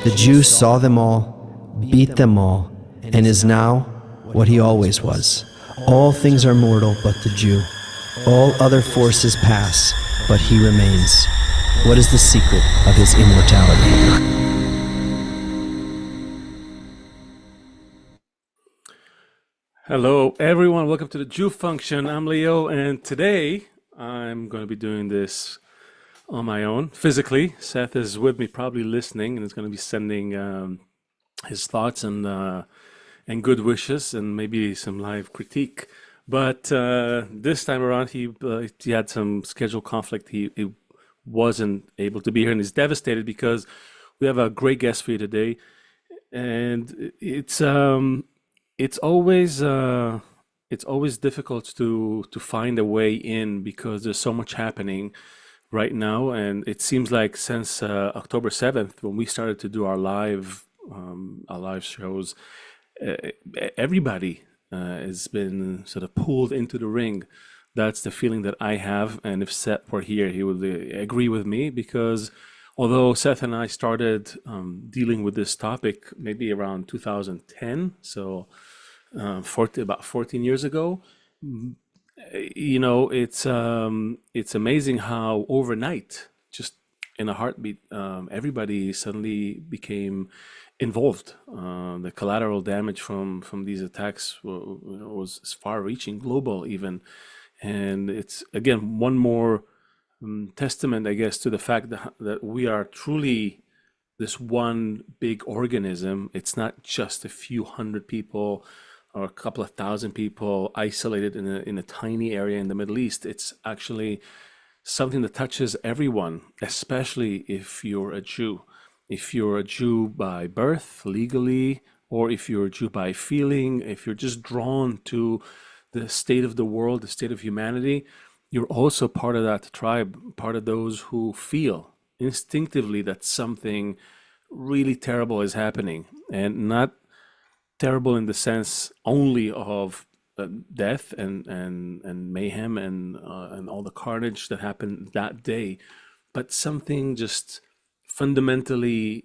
The Jew saw them all, beat them all, and is now what he always was. All things are mortal but the Jew. All other forces pass, but he remains. What is the secret of his immortality? Hello, everyone. Welcome to the Thejewfunction. I'm Leo, and today I'm going to be doing this on my own, physically. Seth is with me, probably listening, and is going to be sending his thoughts and good wishes, and maybe some live critique. But this time around, he had some schedule conflict. He wasn't able to be here, and he's devastated because we have a great guest for you today, and it's always difficult to find a way in because there's so much happening right now, and it seems like since October 7th, when we started to do our live shows, uh, everybody has been sort of pulled into the ring. That's the feeling that I have, and if Seth were here, he would agree with me because although Seth and I started dealing with this topic maybe around 2010, so about 14 years ago, it's amazing how overnight, just in a heartbeat, everybody suddenly became involved. The collateral damage from these attacks was far-reaching, global even, and it's again one more testament, I guess, to the fact that we are truly this one big organism. It's not just a few hundred people or a couple of thousand people isolated in a tiny area in the Middle East. It's actually something that touches everyone, especially if you're a Jew. If you're a Jew by birth, legally, or if you're a Jew by feeling, if you're just drawn to the state of the world, the state of humanity, you're also part of that tribe, part of those who feel instinctively that something really terrible is happening, and not terrible in the sense only of death and mayhem and all the carnage that happened that day, but something just fundamentally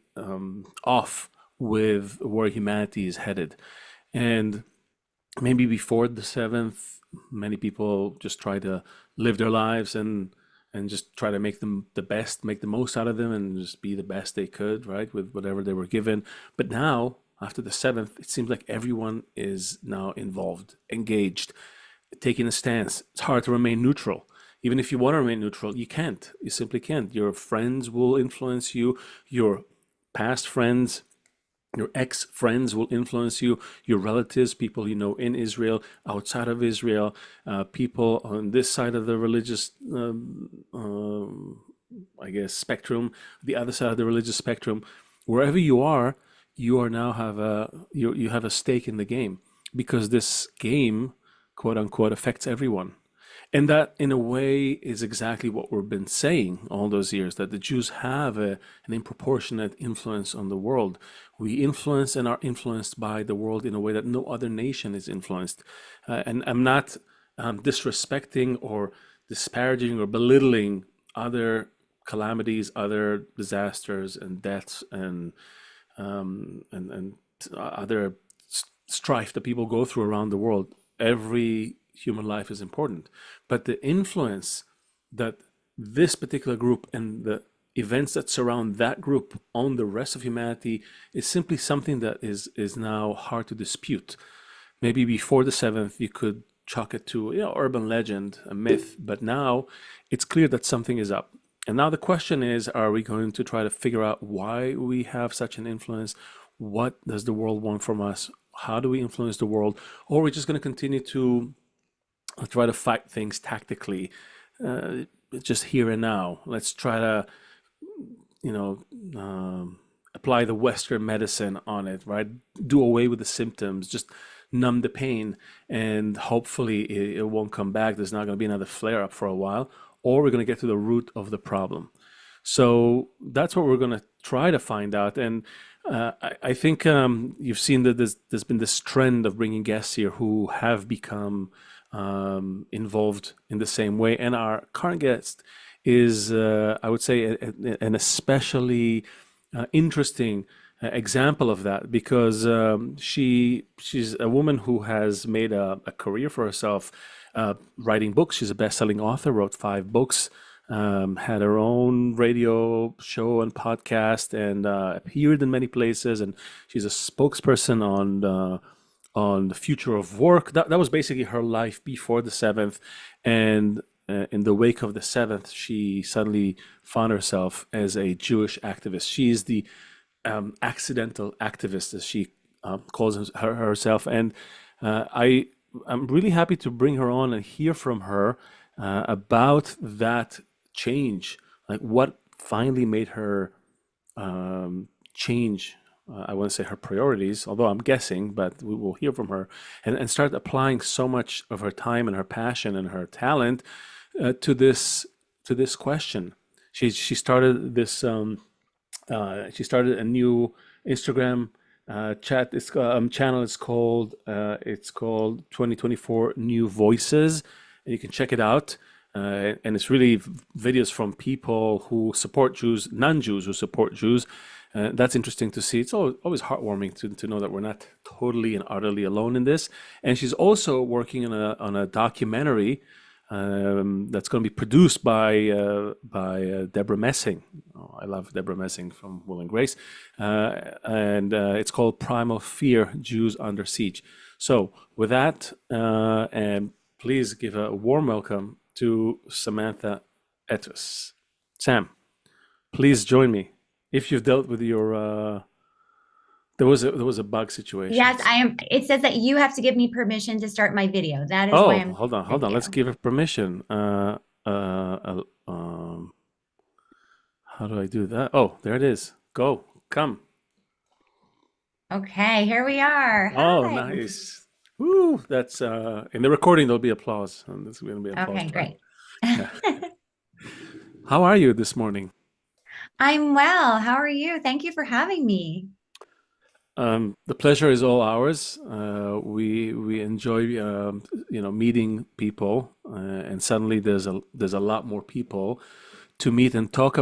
off with where humanity is headed. And maybe before the 7th, many people just try to live their lives and just try to make them the best, make the most out of them, and just be the best they could, right, with whatever they were given. But now, after the 7th, it seems like everyone is now involved, engaged, taking a stance. It's hard to remain neutral. Even if you want to remain neutral, you can't. You simply can't. Your friends will influence you. Your past friends, your ex-friends will influence you. Your relatives, people you know in Israel, outside of Israel, people on this side of the religious, I guess, spectrum, the other side of the religious spectrum. Wherever you are now you have a stake in the game, because this game, quote unquote, affects everyone. And that, in a way, is exactly what we've been saying all those years, that the Jews have an disproportionate influence on the world. We influence and are influenced by the world in a way that no other nation is influenced. And I'm not disrespecting or disparaging or belittling other calamities, other disasters and deaths and other strife that people go through around the world. Every human life is important, but the influence that this particular group and the events that surround that group on the rest of humanity is simply something that is now hard to dispute. Maybe before the 7th you could chalk it to urban legend, a myth, but now it's clear that something is up. And now the question is, are we going to try to figure out why we have such an influence? What does the world want from us? How do we influence the world? Or are we just going to continue to try to fight things tactically, just here and now? Let's try to, apply the Western medicine on it, right? Do away with the symptoms, just numb the pain, and hopefully it won't come back. There's not going to be another flare up for a while, or we're going to get to the root of the problem. So that's what we're going to try to find out. And I think you've seen that there's been this trend of bringing guests here who have become involved in the same way. And our current guest is, I would say, an especially interesting example of that because she's a woman who has made a career for herself writing books. She's a best-selling author, wrote 5 books, had her own radio show and podcast, and appeared in many places. And she's a spokesperson on the future of work. That was basically her life before the seventh, and in the wake of the seventh, she suddenly found herself as a Jewish activist. She is the accidental activist, as she calls herself. And I'm really happy to bring her on and hear from her about that change, like what finally made her change. I wouldn't say her priorities, although I'm guessing, but we will hear from her and start applying so much of her time and her passion and her talent to this question. She started this. She started a new Instagram channel. It's called 2024 New Voices, and you can check it out. And it's really videos from people who support Jews, non-Jews who support Jews. That's interesting to see. It's always heartwarming to know that we're not totally and utterly alone in this. And she's also working on a documentary that's going to be produced by Deborah Messing. Oh, I love Deborah Messing from Will and Grace, and it's called Primal Fear: Jews Under Siege. So, with that, and please give a warm welcome to Samantha Ettus. Sam, please join me. If you've dealt with your there was a bug situation. Yes, I am. It says that you have to give me permission to start my video. That is why Oh, I'm hold on. with Let's you. give her permission. How do I do that? Oh, there it is. Go, come. Okay, here we are. Oh, Hi. nice. Woo, that's in the recording there'll be applause. And there's going to be applause Okay, track. great. Yeah. How are you this morning? I'm well. How are you? Thank you for having me. The pleasure is all ours. We enjoy meeting people, and suddenly there's a lot more people to meet and talk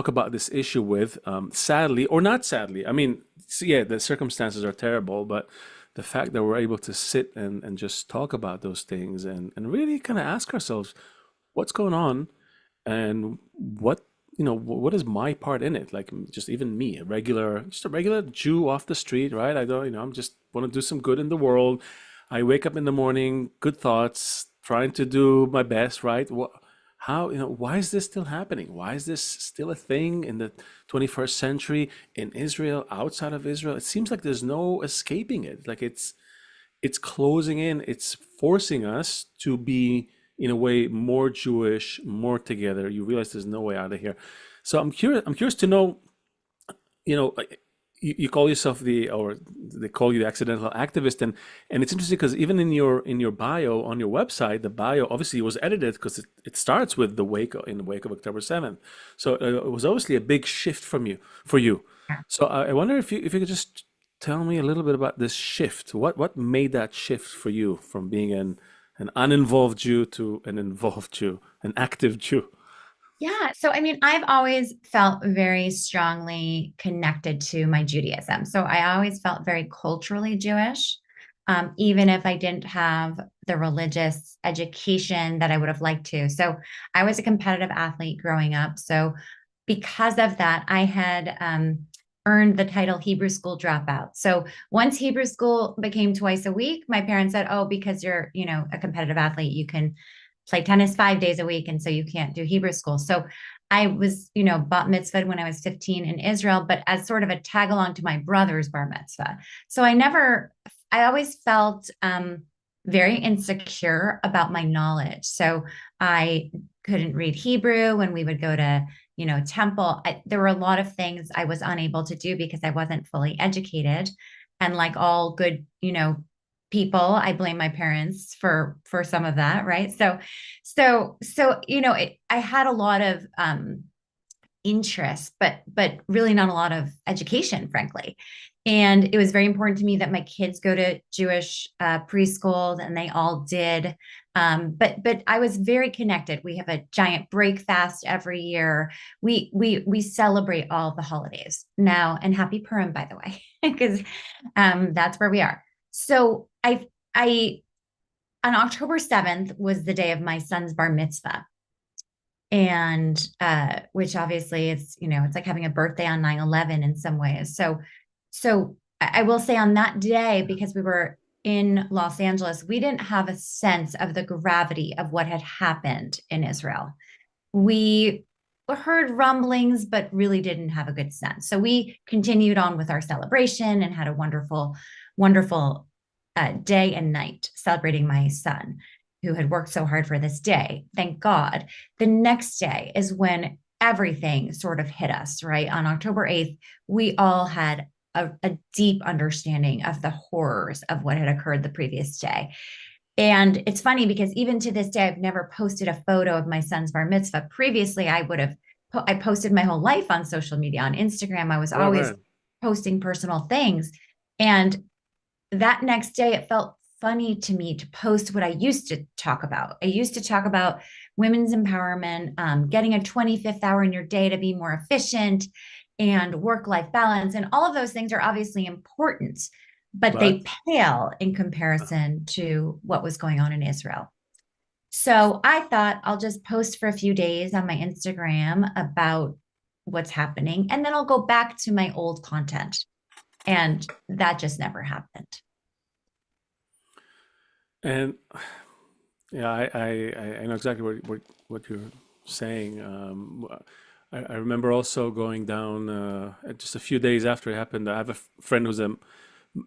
about this issue with. Sadly or not sadly, I mean, yeah, the circumstances are terrible, but the fact that we're able to sit and just talk about those things and really kind of ask ourselves what's going on and what is my part in it, like just even me, just a regular Jew off the street, right? I don't, I'm just want to do some good in the world. I wake up in the morning, good thoughts, trying to do my best, right? How, why is this still happening? Why is this still a thing in the 21st century in Israel, outside of Israel? It seems like there's no escaping it. Like it's closing in, it's forcing us to be in a way more Jewish, more together. You realize there's no way out of here. So I'm curious to know, you call yourself or they call you the accidental activist, and it's interesting because even in your bio on your website, the bio obviously was edited because it starts with in the wake of October 7th. So it was obviously a big shift for you. So I wonder if you could just tell me a little bit about this shift. What made that shift for you from being an uninvolved Jew to an involved Jew, an active Jew? Yeah. So, I mean, I've always felt very strongly connected to my Judaism. So I always felt very culturally Jewish, even if I didn't have the religious education that I would have liked to. So I was a competitive athlete growing up. So because of that, I had earned the title Hebrew school dropout. So once Hebrew school became twice a week, my parents said, oh, because you're, a competitive athlete, you can play tennis 5 days a week. And so you can't do Hebrew school. So I was, bat mitzvahed when I was 15 in Israel, but as sort of a tag along to my brother's bar mitzvah. So I always felt very insecure about my knowledge. So I couldn't read Hebrew when we would go to, temple. There were a lot of things I was unable to do because I wasn't fully educated. And like all good, people, I blame my parents for some of that, right? I had a lot of interest, but really not a lot of education, frankly. And it was very important to me that my kids go to Jewish preschool, and they all did. But I was very connected. We have a giant break fast every year. We celebrate all the holidays now, and happy Purim, by the way, because that's where we are. So I on October 7th was the day of my son's bar mitzvah, and which obviously it's, it's like having a birthday on 9/11 in some ways. So I will say on that day, because we were in Los Angeles, we didn't have a sense of the gravity of what had happened in Israel. We heard rumblings, but really didn't have a good sense. So we continued on with our celebration and had a wonderful, wonderful day and night celebrating my son, who had worked so hard for this day. Thank God. The next day is when everything sort of hit us, right? On October 8th, we all had a deep understanding of the horrors of what had occurred the previous day. And it's funny because even to this day, I've never posted a photo of my son's bar mitzvah. Previously, I posted my whole life on social media, on Instagram. I was always posting personal things. And that next day, it felt funny to me to post what I used to talk about. I used to talk about women's empowerment, getting a 25th hour in your day to be more efficient, and work-life balance. And all of those things are obviously important, but they pale in comparison to what was going on in Israel. So I thought I'll just post for a few days on my Instagram about what's happening, and then I'll go back to my old content. And that just never happened. And yeah, I know exactly what you're saying. I remember also going down just a few days after it happened. I have a friend who's a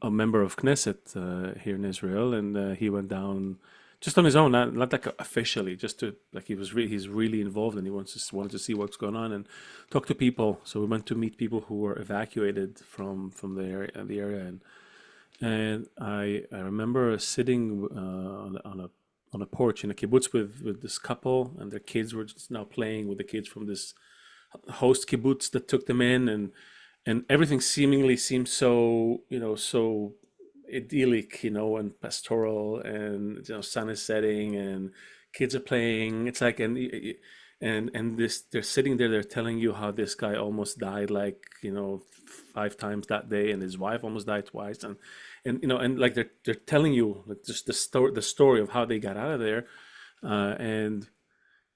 member of Knesset here in Israel, and he went down just on his own, not like officially, just to like he's really involved, and he wanted to see what's going on and talk to people. So we went to meet people who were evacuated from the area, and I remember sitting on a porch in a kibbutz with this couple, and their kids were just now playing with the kids from this host kibbutz that took them in, and everything seemingly seemed so so idyllic, and pastoral, and sun is setting and kids are playing. It's like, and this, they're sitting there, they're telling you how this guy almost died, like 5 times that day, and his wife almost died twice, and and like they're telling you like just the story of how they got out of there, and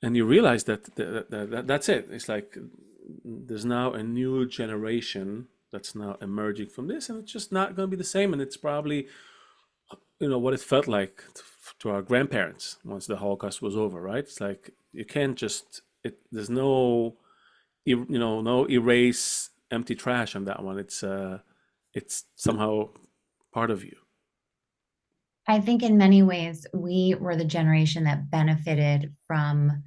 you realize that's it. It's like there's now a new generation that's now emerging from this, and it's just not going to be the same. And it's probably, what it felt like to our grandparents once the Holocaust was over, right? It's like you can't just there's no no erase empty trash on that one. It's somehow part of you. I think in many ways, we were the generation that benefited from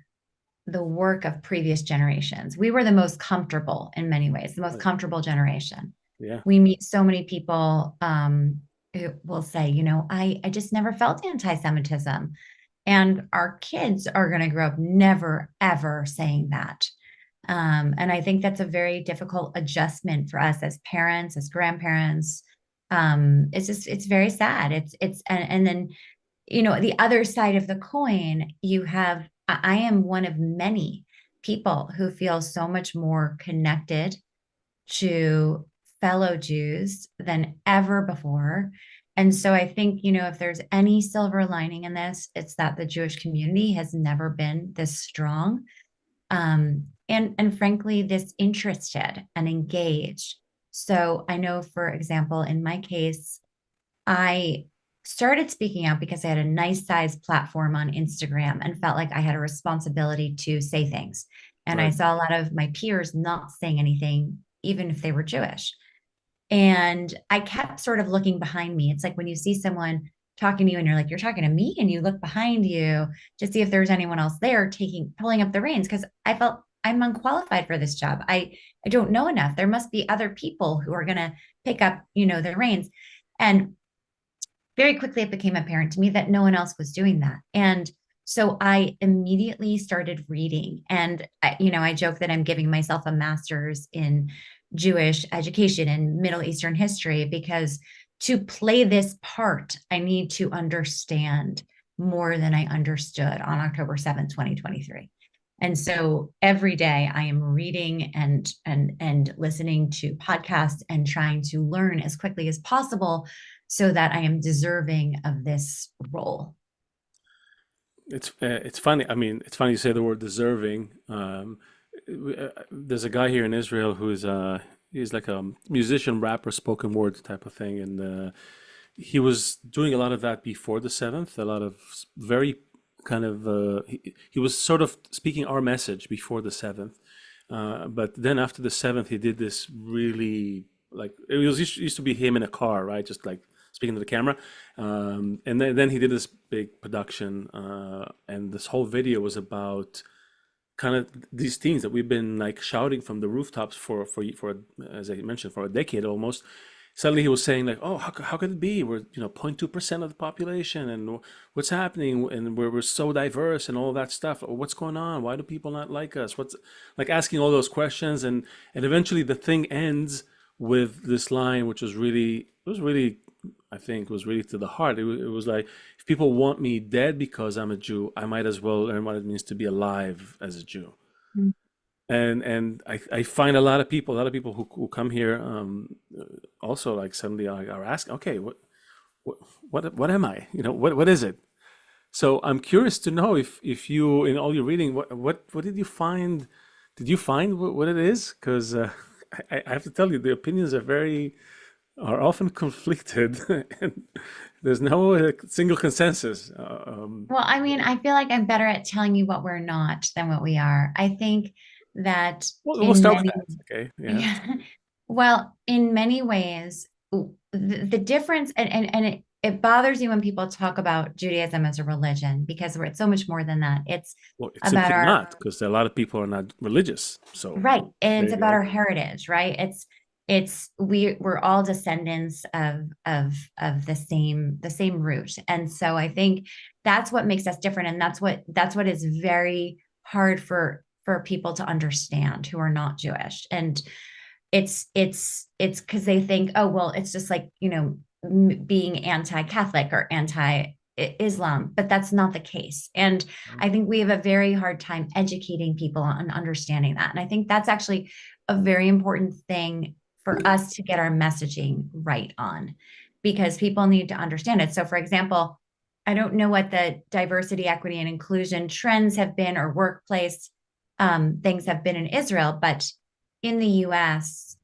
the work of previous generations. We were the most comfortable in many ways, the most comfortable generation. Yeah. We meet so many people who will say, I just never felt anti-Semitism. And our kids are going to grow up never, ever saying that. And I think that's a very difficult adjustment for us as parents, as grandparents. It's very sad. And then, the other side of the coin, I am one of many people who feel so much more connected to fellow Jews than ever before. And so I think, if there's any silver lining in this, it's that the Jewish community has never been this strong. And frankly, this interested and engaged. So I know, for example, in my case, I started speaking out because I had a nice sized platform on Instagram and felt like I had a responsibility to say things. And I saw a lot of my peers not saying anything, even if they were Jewish. And I kept sort of looking behind me. It's like when you see someone talking to you and you're like, you're talking to me, and you look behind you to see if there's anyone else there pulling up the reins, because I felt I'm unqualified for this job. I don't know enough. There must be other people who are going to pick up, the reins. And very quickly, it became apparent to me that no one else was doing that. And So I immediately started reading. And, I joke that I'm giving myself a master's in Jewish education and Middle Eastern history because to play this part, I need to understand more than I understood on October 7th, 2023. And so every day I am reading and listening to podcasts and trying to learn as quickly as possible so that I am deserving of this role. It's funny. I mean, it's funny you say the word deserving. There's a guy here in Israel who's he's like a musician, rapper, spoken word type of thing, and he was doing a lot of that before the seventh. A lot of very kind of he was sort of speaking our message before the seventh, but then after the seventh, he did this really like it was used to be him in a car, right? Just like speaking to the camera. And then he did this big production, and this whole video was about kind of these things that we've been like shouting from the rooftops for as I mentioned for a decade almost. Suddenly he was saying like, oh, how could it be? We're 0.2% of the population, and what's happening? And we're so diverse and all that stuff. What's going on? Why do people not like us? What's like asking all those questions, and eventually the thing ends with this line, which was really I think was really to the heart. It was like, if people want me dead because I'm a Jew, I might as well learn what it means to be alive as a Jew. Mm. And I find a lot of people who come here also like suddenly are asking, okay, what am I? What is it? So I'm curious to know if you in all your reading, what did you find? Did you find what it is? Because I have to tell you, the opinions are often conflicted, and there's no single consensus. Well, I mean, I feel like I'm better at telling you what we're not than what we are. I think that We'll in start with many, that. Okay, yeah. yeah, well, in many ways, the difference, and it bothers you when people talk about Judaism as a religion because it's so much more than that. It's Well, it's about simply our not, because a lot of people are not religious. So right, and there it's you about go. our heritage, right? We're all descendants of the same root, and so I think that's what makes us different, and that's what is very hard for people to understand who are not Jewish, and it's because they think, oh well, it's just like being anti-Catholic or anti-Islam, but that's not the case. And I think we have a very hard time educating people on understanding that. And I think that's actually a very important thing for us to get our messaging right on, because people need to understand it. So, for example, I don't know what the diversity, equity, and inclusion trends have been or workplace things have been in Israel, but in the US,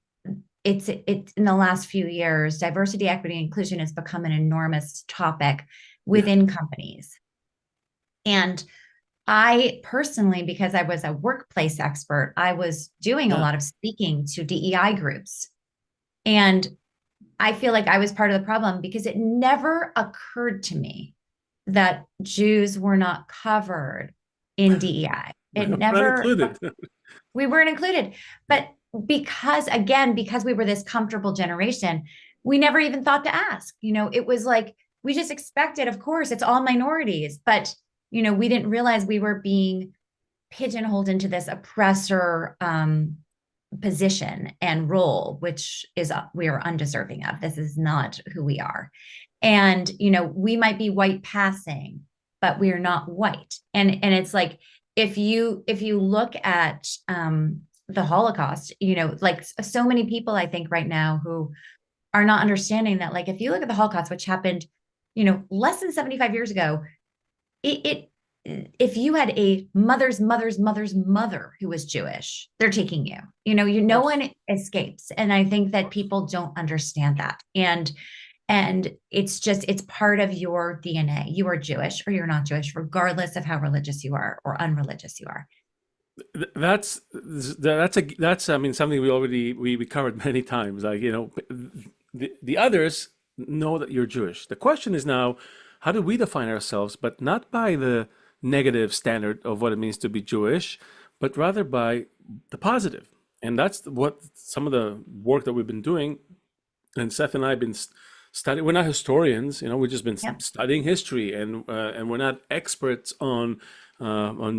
it's in the last few years, diversity, equity, and inclusion has become an enormous topic Yeah. within companies. And I personally, because I was a workplace expert, I was doing a Yeah. lot of speaking to DEI groups. And I feel like I was part of the problem because it never occurred to me that Jews were not covered in DEI. It Not never, included. we weren't included. But because we were this comfortable generation, we never even thought to ask. It was like we just expected, of course, it's all minorities, but we didn't realize we were being pigeonholed into this oppressor position and role, which is we are undeserving of. This is not who we are. And we might be white passing, but we are not white. And it's like if you look at the Holocaust, like so many people I think right now who are not understanding that, like if you look at the Holocaust, which happened less than 75 years ago, it if you had a mother's mother who was Jewish, they're taking you. No one escapes. And I think that people don't understand that. And it's part of your DNA. You are Jewish or you're not Jewish, regardless of how religious you are or unreligious you are. That's I mean, something we covered many times. Like, the others know that you're Jewish. The question is now, how do we define ourselves, but not by the negative standard of what it means to be Jewish, but rather by the positive. And that's what some of the work that we've been doing, and Seth and I have been We're not historians, we've just been Yep. studying history, and we're not experts on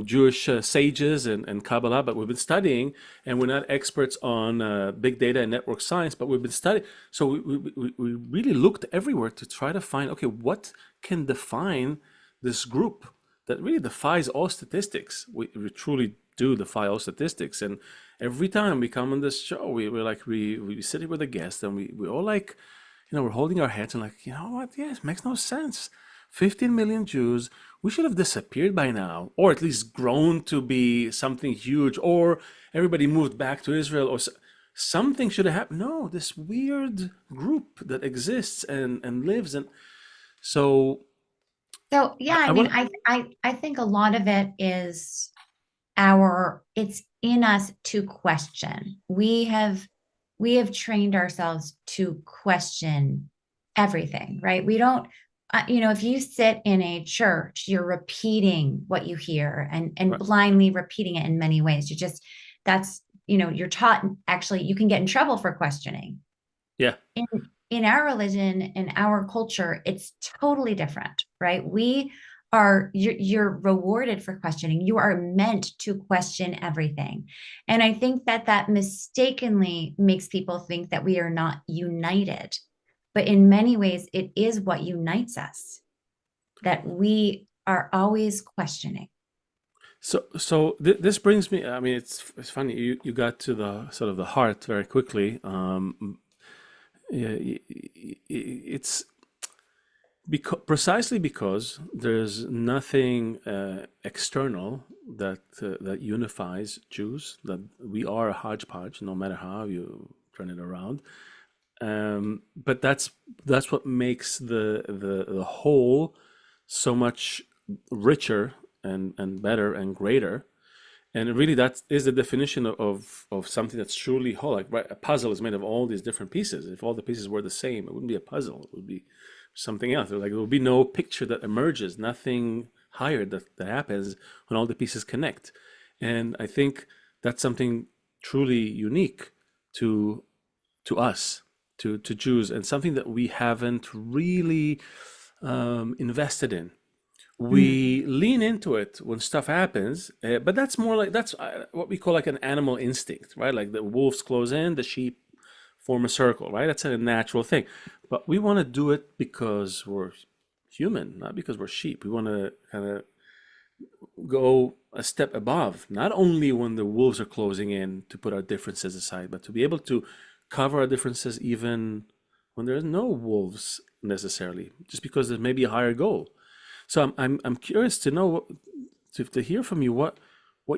Jewish sages and Kabbalah, but we've been studying, and we're not experts on big data and network science, but we've been studying. So we really looked everywhere to try to find, okay, what can define this group that really defies all statistics. We truly do defy all statistics. And every time we come on this show, we sit here with a guest, and we all like, we're holding our heads and like, you know what? Yes, it makes no sense. 15 million Jews, we should have disappeared by now, or at least grown to be something huge, or everybody moved back to Israel, or something should have happened. No, this weird group that exists and lives. And so So yeah, I I mean, want, I think a lot of it is it's in us to question. We have trained ourselves to question everything, right? We don't, if you sit in a church, you're repeating what you hear and right, blindly repeating it in many ways. You're taught, actually, you can get in trouble for questioning. yeah. in in our religion, in our culture, it's totally different, right? You're rewarded for questioning. You are meant to question everything. And I think that mistakenly makes people think that we are not united. But in many ways, it is what unites us, that we are always questioning. This brings me. I mean, it's funny. You got to the sort of the heart very quickly. Yeah, it's precisely because there's nothing external that unifies Jews. That we are a hodgepodge, no matter how you turn it around. But that's what makes the whole so much richer and better and greater. And really, that is the definition of something that's truly whole. Like, right, a puzzle is made of all these different pieces. If all the pieces were the same, it wouldn't be a puzzle. It would be something else. Like, there would be no picture that emerges, nothing higher that happens when all the pieces connect. And I think that's something truly unique to us, to Jews, and something that we haven't really invested in. Mm, We lean into it when stuff happens, but that's more like that's what we call like an animal instinct, right? Like the wolves close in, the sheep form a circle, right? That's a natural thing. But we want to do it because we're human, not because we're sheep. We want to kind of go a step above, not only when the wolves are closing in to put our differences aside, but to be able to cover our differences even when there's no wolves necessarily, just because there's maybe a higher goal. So I'm curious to know to hear from you what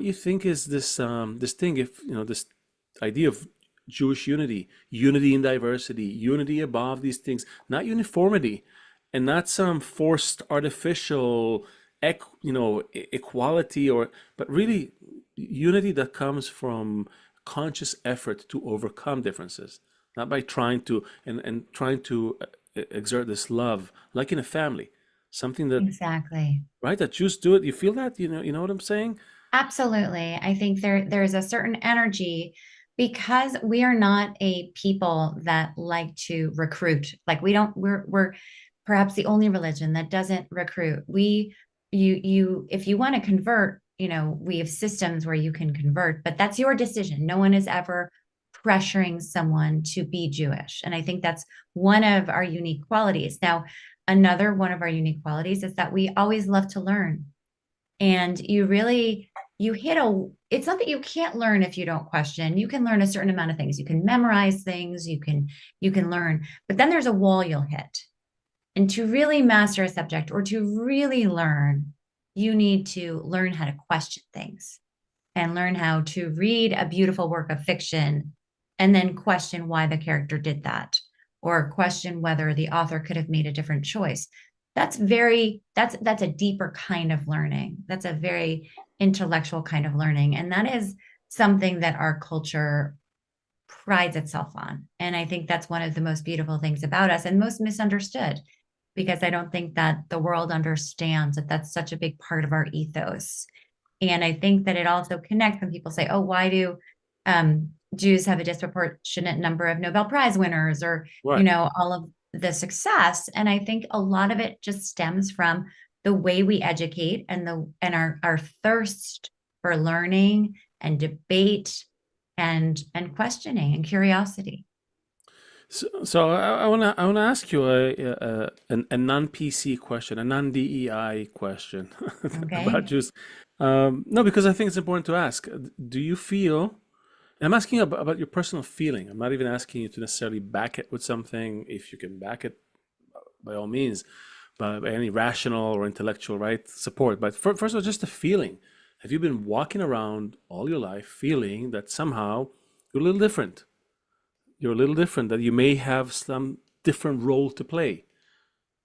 you think is this thing, if this idea of Jewish unity, unity in diversity, unity above these things, not uniformity, and not some forced artificial equality, but really unity that comes from conscious effort to overcome differences, not by trying to and trying to exert this love like in a family, something that, exactly. right, that Jews do it. You feel that, you know what I'm saying? Absolutely. I think there's a certain energy because we are not a people that like to recruit. Like we're perhaps the only religion that doesn't recruit. If you want to convert, we have systems where you can convert, but that's your decision. No one is ever pressuring someone to be Jewish. And I think that's one of our unique qualities. Now, another one of our unique qualities is that we always love to learn. And it's not that you can't learn if you don't question. You can learn a certain amount of things. You can memorize things, you can learn, but then there's a wall you'll hit. And to really master a subject or to really learn, you need to learn how to question things and learn how to read a beautiful work of fiction and then question why the character did that, or question whether the author could have made a different choice. That's a deeper kind of learning. That's a very intellectual kind of learning. And that is something that our culture prides itself on. And I think that's one of the most beautiful things about us and most misunderstood, because I don't think that the world understands that that's such a big part of our ethos. And I think that it also connects when people say, oh, why do Jews have a disproportionate number of Nobel Prize winners, or, Right. all of the success. And I think a lot of it just stems from the way we educate and our thirst for learning and debate and questioning and curiosity. So I wanna ask you a non-PC question, a non-DEI question Okay. about Jews. No, because I think it's important to ask. Do you feel? I'm asking about your personal feeling. I'm not even asking you to necessarily back it with something. If you can back it, by all means, by any rational or intellectual right support. But first of all, just a feeling. Have you been walking around all your life feeling that somehow you're a little different? You're a little different, that you may have some different role to play.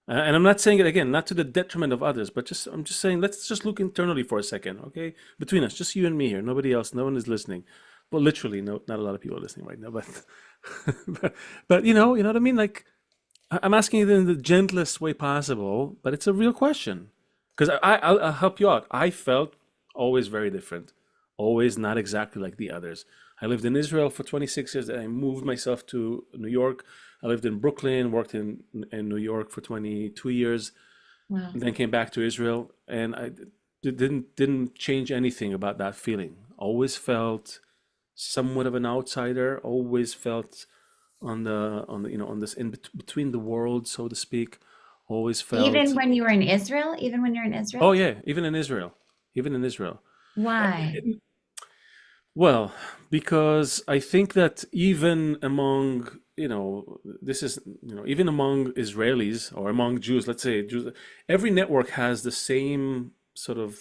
And I'm not saying it again, not to the detriment of others, but I'm just saying, let's just look internally for a second, okay? Between us, just you and me here, nobody else, no one is listening. Well, literally, no, not a lot of people are listening right now, but but you know what I mean? Like, I'm asking it in the gentlest way possible, but it's a real question. Because I'll help you out. I felt always very different, always not exactly like the others. I lived in Israel for 26 years. I moved myself to New York. I lived in Brooklyn, worked in New York for 22 years, Wow. and then came back to Israel. And I didn't change anything about that feeling. Always felt somewhat of an outsider. Always felt on this between the world, so to speak. Always Even felt. when you were in Israel, even when you're in Oh Israel? yeah, even in Israel. Why? Well, because I think that even among, this is, even among Israelis or among Jews, let's say Jews, every network has the same sort of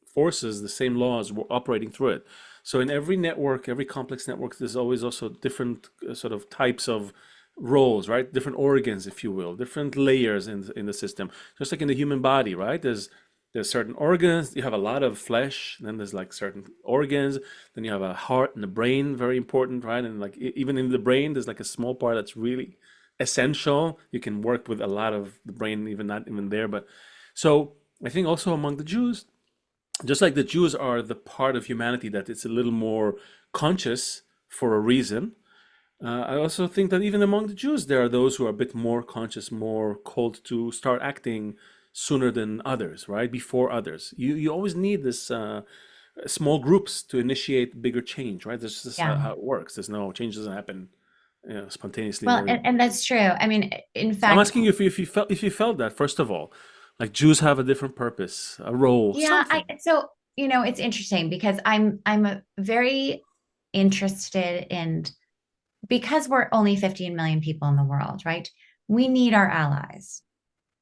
forces, the same laws operating through it. So in every network, every complex network, there's always also different sort of types of roles, right? Different organs, if you will, different layers in the system. Just like in the human body, right? There's certain organs, you have a lot of flesh, then there's like certain organs, then you have a heart and a brain, very important, right? And like even in the brain, there's like a small part that's really essential. You can work with a lot of the brain, even not even there. But so I think also among the Jews, just like the Jews are the part of humanity that it's a little more conscious for a reason. I also think that even among the Jews, there are those who are a bit more conscious, more called to start acting sooner than others, right? Before others. You always need this small groups to initiate bigger change, right? That's just Yeah. how it works. There's no change doesn't happen, spontaneously. Well, Very. and that's true. I mean, in So I'm fact, asking you if you felt that first of all, like Jews have a different purpose, a role, yeah, something. so it's interesting because I'm very interested in, because we're only 15 million people in the world, right? We need our allies.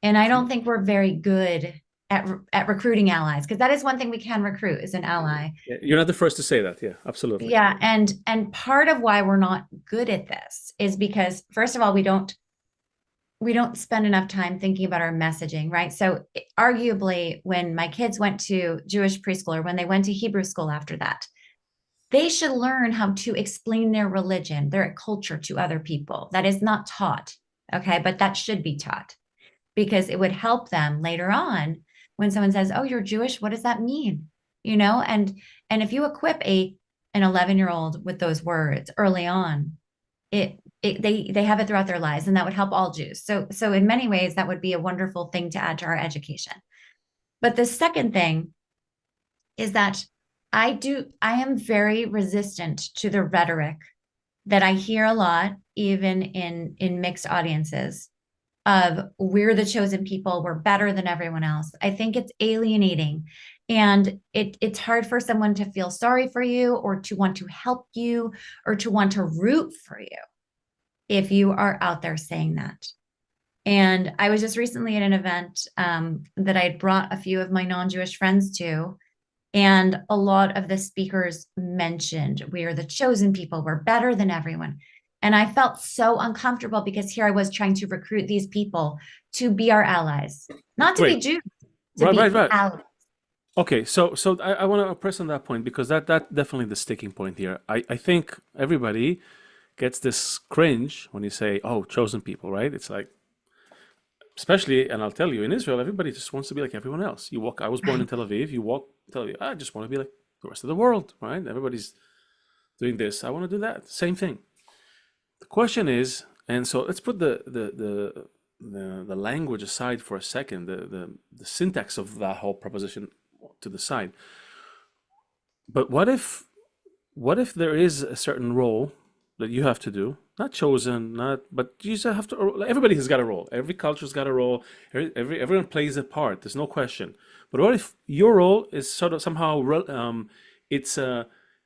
And I don't think we're very good at recruiting allies, because that is one thing we can recruit is an ally. Yeah, you're not the first to say that. Yeah, absolutely. Yeah, and part of why we're not good at this is because, first of all, we don't spend enough time thinking about our messaging, right? So arguably, when my kids went to Jewish preschool or when they went to Hebrew school after that, they should learn how to explain their religion, their culture to other people. That is not taught, okay? But that should be taught, because it would help them later on when someone says, "Oh, you're Jewish. What does that mean?" And if you equip an 11-year-old with those words early on, they have it throughout their lives, and that would help all Jews. So in many ways, that would be a wonderful thing to add to our education. But the second thing is that I am very resistant to the rhetoric that I hear a lot, even in mixed audiences, of we're the chosen people, we're better than everyone else. I think it's alienating, and it's hard for someone to feel sorry for you or to want to help you or to want to root for you if you are out there saying that. And I was just recently at an event that I had brought a few of my non-Jewish friends to, and a lot of the speakers mentioned, we are the chosen people, we're better than everyone. And I felt so uncomfortable, because here I was trying to recruit these people to be our allies, not to be Wait, Jews, to right, right, be right. allies. Okay, so I want to press on that point because that definitely the sticking point here. I think everybody gets this cringe when you say, "Oh, chosen people," right? It's like, especially, and I'll tell you, in Israel, everybody just wants to be like everyone else. You walk. I was born in Right. Tel Aviv. You walk Tel Aviv. I just want to be like the rest of the world, right? Everybody's doing this. I want to do that. Same thing. The question is, And so let's put the language aside for a second, the syntax of that whole proposition to the side. But what if there is a certain role that you have to do, not chosen, not, but you just have to, everybody has got a role. Every culture's got a role. Everyone plays a part. There's no question. But what if your role is sort of somehow, it's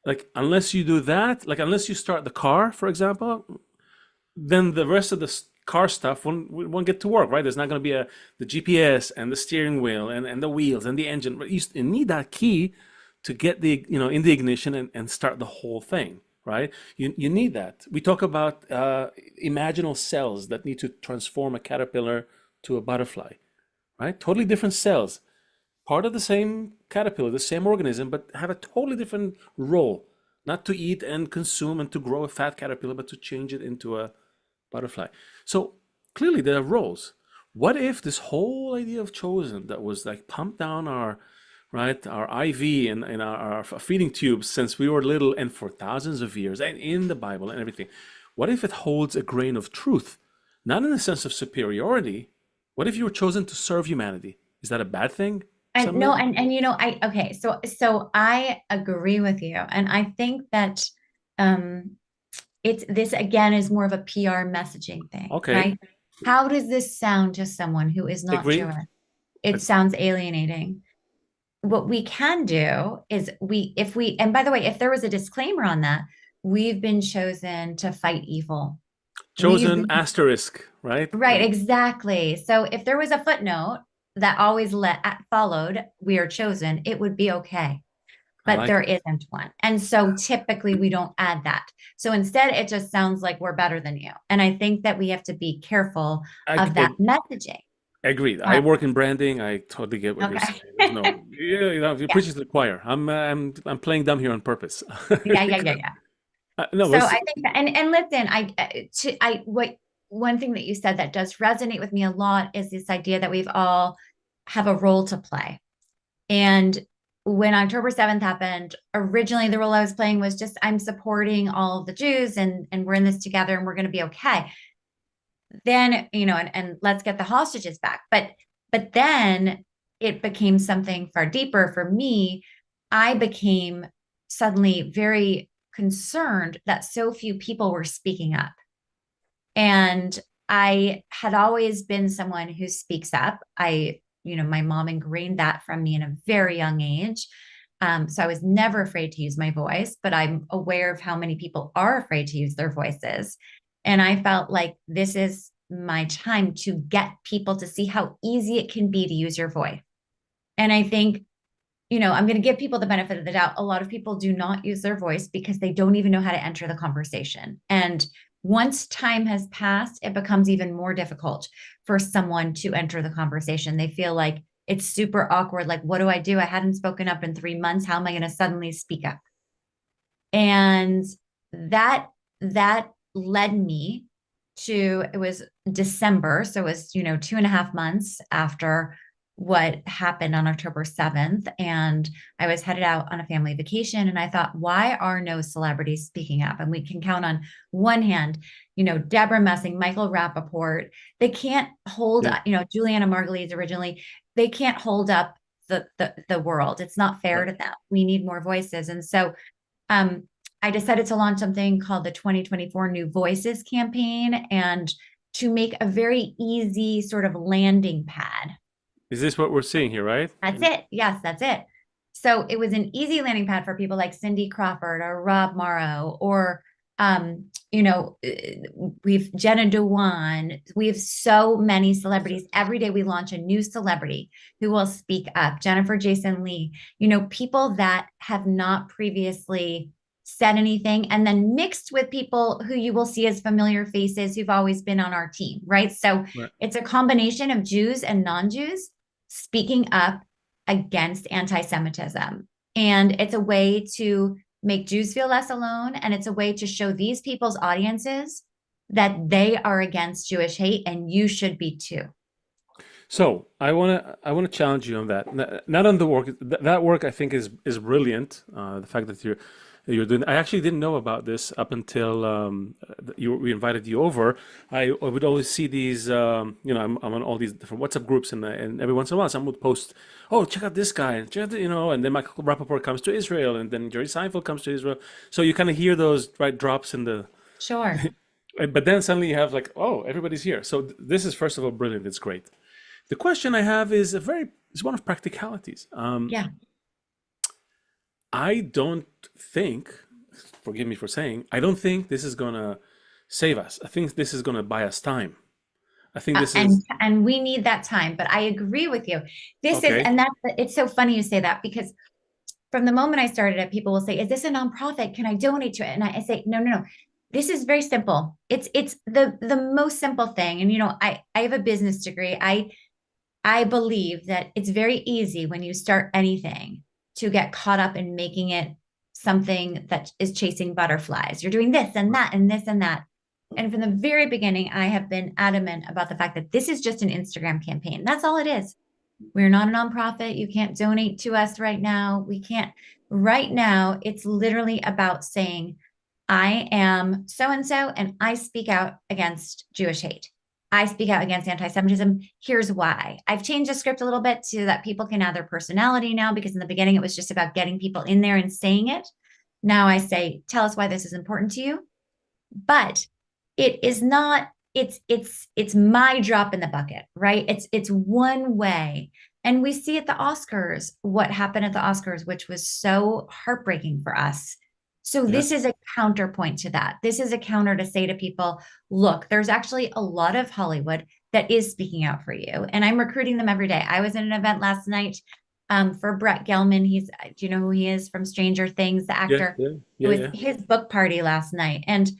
like, unless you do that, like unless you start the car, for example, then the rest of the car stuff won't get to work, right? There's not going to be the GPS and the steering wheel and the wheels and the engine. You need that key to get the, in the ignition and start the whole thing, right? You need that. We talk about imaginal cells that need to transform a caterpillar to a butterfly, right? Totally different cells, part of the same caterpillar, the same organism, but have a totally different role. Not to eat and consume and to grow a fat caterpillar, but to change it into a butterfly. So clearly there are roles. What if this whole idea of chosen that was like pumped down our IV and our feeding tubes since we were little and for thousands of years and in the Bible and everything, what if it holds a grain of truth, not in the sense of superiority? What if you were chosen to serve humanity? Is that a bad thing? And no, and okay, so I agree with you, and I think that it's this again is more of a PR messaging thing, Okay. right? How does this sound to someone who is not Agreed. Jewish? It sounds alienating. What we can do is and by the way, if there was a disclaimer on that, we've been chosen to fight evil. Chosen asterisk, right? Right, exactly. So if there was a footnote that always followed, we are chosen, it would be okay. But there isn't one. And so typically we don't add that. So instead, it just sounds like we're better than you. And I think that we have to be careful of that messaging. Agreed. I work in branding. I totally get what you're saying. There's no, you're preaching to the choir. I'm playing dumb here on purpose. Yeah. No, so I think that, and listen, one thing that you said that does resonate with me a lot is this idea that we've all have a role to play. And when October 7th happened, originally the role I was playing was just I'm supporting all of the Jews and we're in this together and we're going to be okay. Then, and let's get the hostages back. But then it became something far deeper for me. I became suddenly very concerned that so few people were speaking up. And I had always been someone who speaks up. My mom ingrained that from me in a very young age. So I was never afraid to use my voice, but I'm aware of how many people are afraid to use their voices. And I felt like this is my time to get people to see how easy it can be to use your voice. And I think, I'm going to give people the benefit of the doubt. A lot of people do not use their voice because they don't even know how to enter the conversation. And once time has passed, it becomes even more difficult for someone to enter the conversation. They feel like it's super awkward. Like, what do? I hadn't spoken up in 3 months. How am I going to suddenly speak up? And that led me to, it was December. So it was, 2.5 months after what happened on October 7th. And I was headed out on a family vacation. And I thought, why are no celebrities speaking up? And we can count on one hand, Deborah Messing, Michael Rappaport. They can't hold, Juliana Margulies originally, they can't hold up the world. It's not fair to them. We need more voices. And so I decided to launch something called the 2024 New Voices campaign and to make a very easy sort of landing pad. Is this what we're seeing here, right? That's it. Yes, that's it. So it was an easy landing pad for people like Cindy Crawford or Rob Morrow or, we've Jenna Dewan. We have so many celebrities. Every day we launch a new celebrity who will speak up. Jennifer Jason Lee, people that have not previously said anything, and then mixed with people who you will see as familiar faces who've always been on our team, right? So It's a combination of Jews and non-Jews speaking up against anti-Semitism. And it's a way to make Jews feel less alone. And it's a way to show these people's audiences that they are against Jewish hate and you should be too. So I want to challenge you on that. Not on the work. That work I think is brilliant. The fact that you're that you're doing. I actually didn't know about this up until we invited you over. I would always see these, I'm on all these different WhatsApp groups, and every once in a while, someone would post, "Oh, check out this guy," and check out, and then Michael Rappaport comes to Israel, and then Jerry Seinfeld comes to Israel. So you kind of hear those right drops in the, Sure. but then suddenly you have like, oh, everybody's here. So this is first of all brilliant. It's great. The question I have is is one of practicalities. Yeah. I don't think, forgive me for saying, I don't think this is gonna save us. I think this is gonna buy us time. I think this is And we need that time, but I agree with you. okay. It's so funny you say that, because from the moment I started it, people will say, "Is this a nonprofit? Can I donate to it?" And I say, no, no, no. This is very simple. It's the most simple thing. And I have a business degree. I believe that it's very easy when you start anything to get caught up in making it something that is chasing butterflies. You're doing this and that and this and that. And from the very beginning, I have been adamant about the fact that this is just an Instagram campaign. That's all it is. We're not a nonprofit. You can't donate to us right now. We can't. Right now, it's literally about saying, I am so and so, and I speak out against Jewish hate. I speak out against anti-Semitism. Here's why. I've changed the script a little bit so that people can add their personality now, because in the beginning, it was just about getting people in there and saying it. Now I say, tell us why this is important to you. But it is not, it's my drop in the bucket, right? It's one way. And we see at the Oscars what happened at the Oscars, which was so heartbreaking for us. So Yeah. this is a counterpoint to that. This is a counter to say to people, look, there's actually a lot of Hollywood that is speaking out for you. And I'm recruiting them every day. I was at an event last night for Brett Gelman. Do you know who he is from Stranger Things, the actor? Yeah, It was his book party last night. And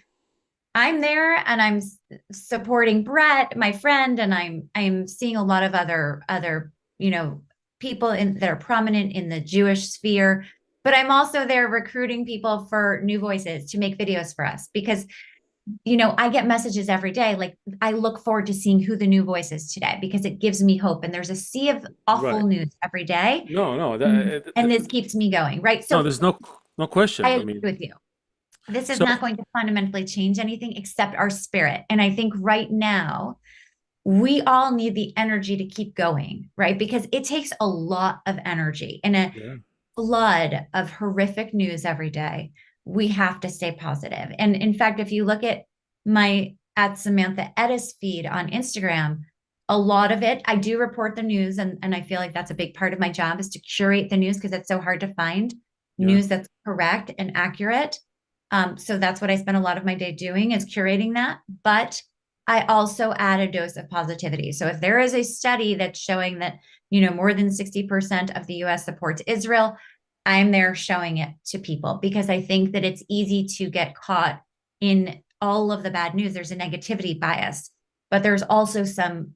I'm there and I'm supporting Brett, my friend, and I'm seeing a lot of other people that are prominent in the Jewish sphere. But I'm also there recruiting people for New Voices to make videos for us, because I get messages every day. Like, I look forward to seeing who the new voice is today, because it gives me hope. And there's a sea of awful Right. news every day. No, And this keeps me going, right? no, So there's no question. I I agree mean, with you. This is so not going to fundamentally change anything except our spirit. And I think right now, we all need the energy to keep going, right? Because it takes a lot of energy in a yeah, flood of horrific news every day. We have to stay positive. And in fact, if you look at my @Samantha Ettus feed on Instagram, a lot of it, I do report the news. And I feel like that's a big part of my job, is to curate the news, because it's so hard to find yeah. news that's correct and accurate. So that's what I spend a lot of my day doing, is curating that. But I also add a dose of positivity. So if there is a study that's showing that, more than 60% of the US supports Israel, I'm there showing it to people, because I think that it's easy to get caught in all of the bad news. There's a negativity bias, but there's also some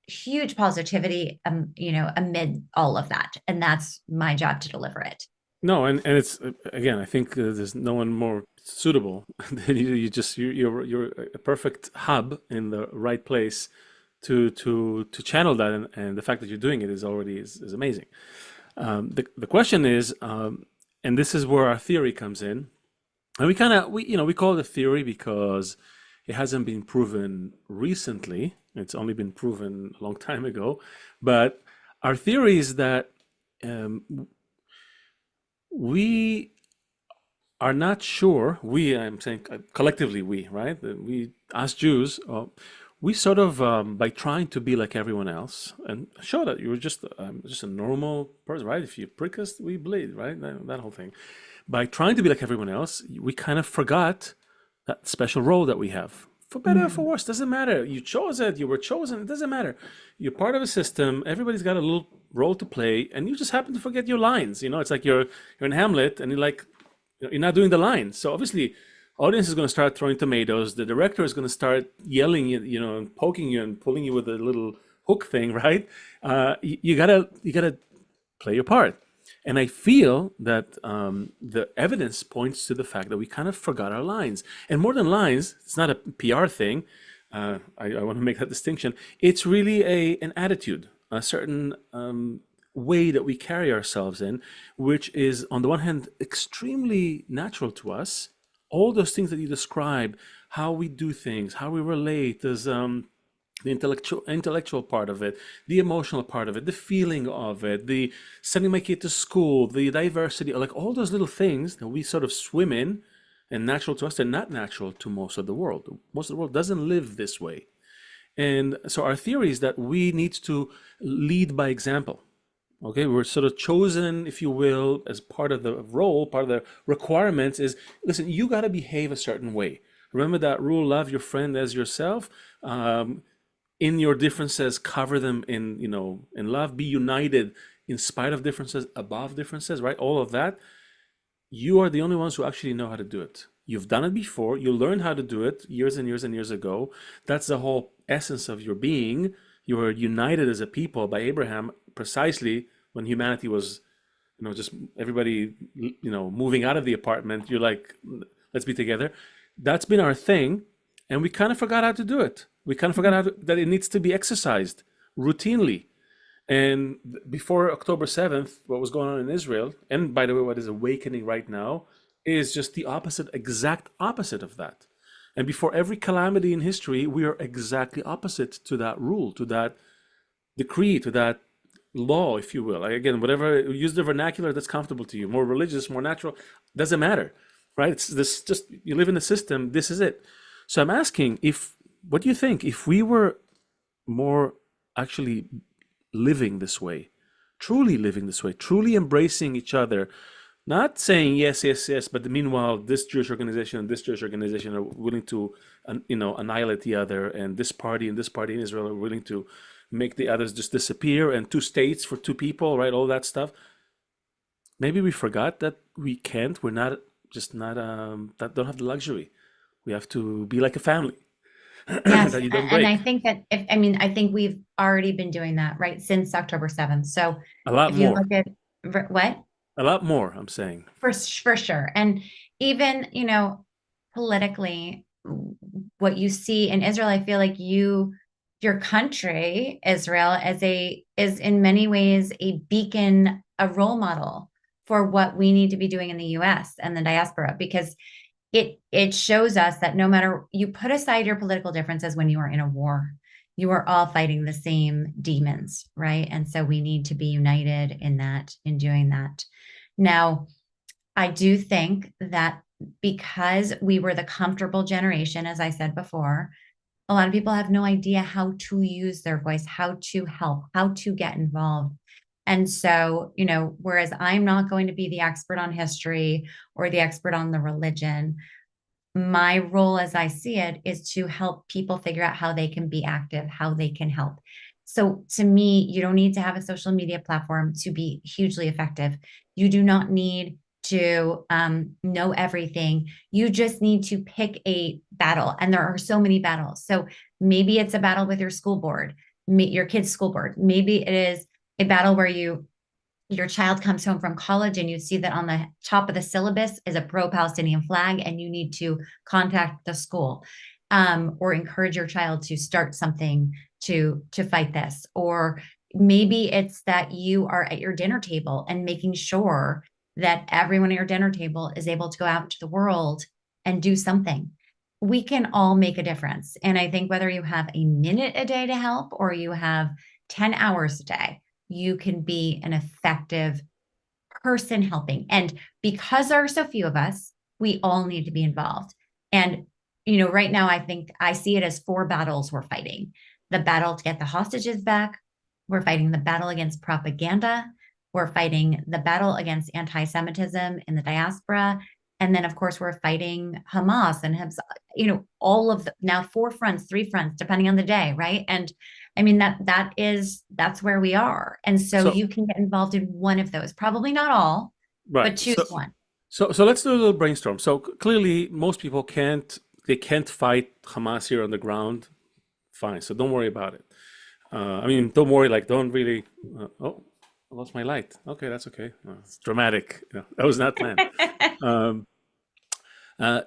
huge positivity, amid all of that. And that's my job to deliver it. No, and it's again, I think there's no one more suitable than you. You're a perfect hub in the right place to channel that, and the fact that you're doing it is amazing. The question is, and this is where our theory comes in, and we call it a theory because it hasn't been proven recently. It's only been proven a long time ago, but our theory is that we are not sure. I'm saying collectively, right? We, as Jews, we sort of, by trying to be like everyone else and show that you're just a normal person, right? If you prick us, we bleed, right? That whole thing. By trying to be like everyone else, we kind of forgot that special role that we have. For better or for worse, doesn't matter. You chose it, you were chosen, it doesn't matter. You're part of a system, everybody's got a little role to play, and you just happen to forget your lines. It's like you're in Hamlet and you're not doing the lines. So obviously, audience is going to start throwing tomatoes. The director is going to start yelling, and poking you and pulling you with a little hook thing, right? You gotta play your part. And I feel that the evidence points to the fact that we kind of forgot our lines. And more than lines, it's not a PR thing. I want to make that distinction. It's really an attitude, a certain way that we carry ourselves in, which is on the one hand extremely natural to us. All those things that you describe, how we do things, how we relate, there's the intellectual part of it, the emotional part of it, the feeling of it, the sending my kid to school, the diversity, like all those little things that we sort of swim in and natural to us, they're not natural to most of the world. Most of the world doesn't live this way. And so our theory is that we need to lead by example. Okay, we're sort of chosen, if you will, as part of the role, part of the requirements is, listen, you got to behave a certain way. Remember that rule, love your friend as yourself. In your differences, cover them in, in love, be united in spite of differences, above differences, right? All of that. You are the only ones who actually know how to do it. You've done it before. You learned how to do it years and years and years ago. That's the whole essence of your being. You were united as a people by Abraham precisely when humanity was, just everybody, moving out of the apartment. You're like, let's be together. That's been our thing. And we kind of forgot how to do it. We kind of forgot that it needs to be exercised routinely. And before October 7th, what was going on in Israel, and by the way, what is awakening right now, is just the opposite, exact opposite of that. And before every calamity in history, we are exactly opposite to that rule, to that decree, to that law, if you will. Again, whatever, use the vernacular that's comfortable to you, more religious, more natural, doesn't matter, right? It's this, just, you live in the system, this is it. So I'm asking, what do you think, if we were more actually living this way, truly living this way, truly embracing each other, not saying yes, yes, yes, but meanwhile, this Jewish organization and this Jewish organization are willing to, annihilate the other, and this party and this party in Israel are willing to make the others just disappear, and two states for two people, right? All that stuff. Maybe we forgot that we can't. We're not that don't have the luxury. We have to be like a family. Yes, that you don't and break. I think that I think we've already been doing that, right, since October 7th. So A lot if you more. look at what? A lot more, I'm saying. For sure. And even, politically, what you see in Israel, I feel like your country, Israel, is in many ways a beacon, a role model for what we need to be doing in the US and the diaspora, because it shows us that no matter, you put aside your political differences when you are in a war, you are all fighting the same demons, right? And so we need to be united in doing that. Now, I do think that because we were the comfortable generation, as I said before, a lot of people have no idea how to use their voice, how to help, how to get involved. And so, whereas I'm not going to be the expert on history or the expert on the religion, my role as I see it is to help people figure out how they can be active, how they can help. So to me, you don't need to have a social media platform to be hugely effective. You do not need to know everything. You just need to pick a battle. And there are so many battles. So maybe it's a battle with your school board, your kid's school board. Maybe it is a battle where your child comes home from college and you see that on the top of the syllabus is a pro-Palestinian flag and you need to contact the school, or encourage your child to start something to fight this. Or maybe it's that you are at your dinner table and making sure that everyone at your dinner table is able to go out into the world and do something. We can all make a difference. And I think whether you have a minute a day to help or you have 10 hours a day, you can be an effective person helping. And because there are so few of us, we all need to be involved. And, right now, I think I see it as 4 battles we're fighting. The battle to get the hostages back. We're fighting the battle against propaganda. We're fighting the battle against anti-Semitism in the diaspora. And then, of course, we're fighting Hamas and, all of now 4 fronts, 3 fronts, depending on the day, right? And I mean, that's where we are. And so you can get involved in one of those, probably not all, right. But choose one. So let's do a little brainstorm. So clearly most people can't fight Hamas here on the ground. Fine. So don't worry about it. Don't worry, don't really, I lost my light. Okay, that's okay. It's dramatic. That was not planned.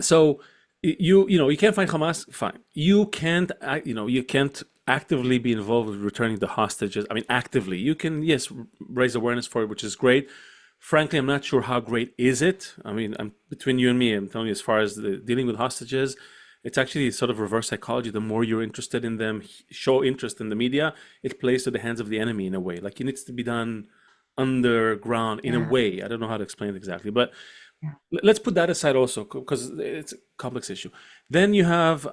So You can't find Hamas. Fine. You can't you can't actively be involved with returning the hostages. I mean, actively. You can, yes, raise awareness for it, which is great. Frankly, I'm not sure how great is it. I mean, between you and me, I'm telling you, as far as the dealing with hostages, it's actually sort of reverse psychology. The more you're interested in them, show interest in the media, it plays to the hands of the enemy in a way. Like, it needs to be done underground in a Yeah. way. I don't know how to explain it exactly, but Yeah. let's put that aside also, because it's a complex issue. Then you have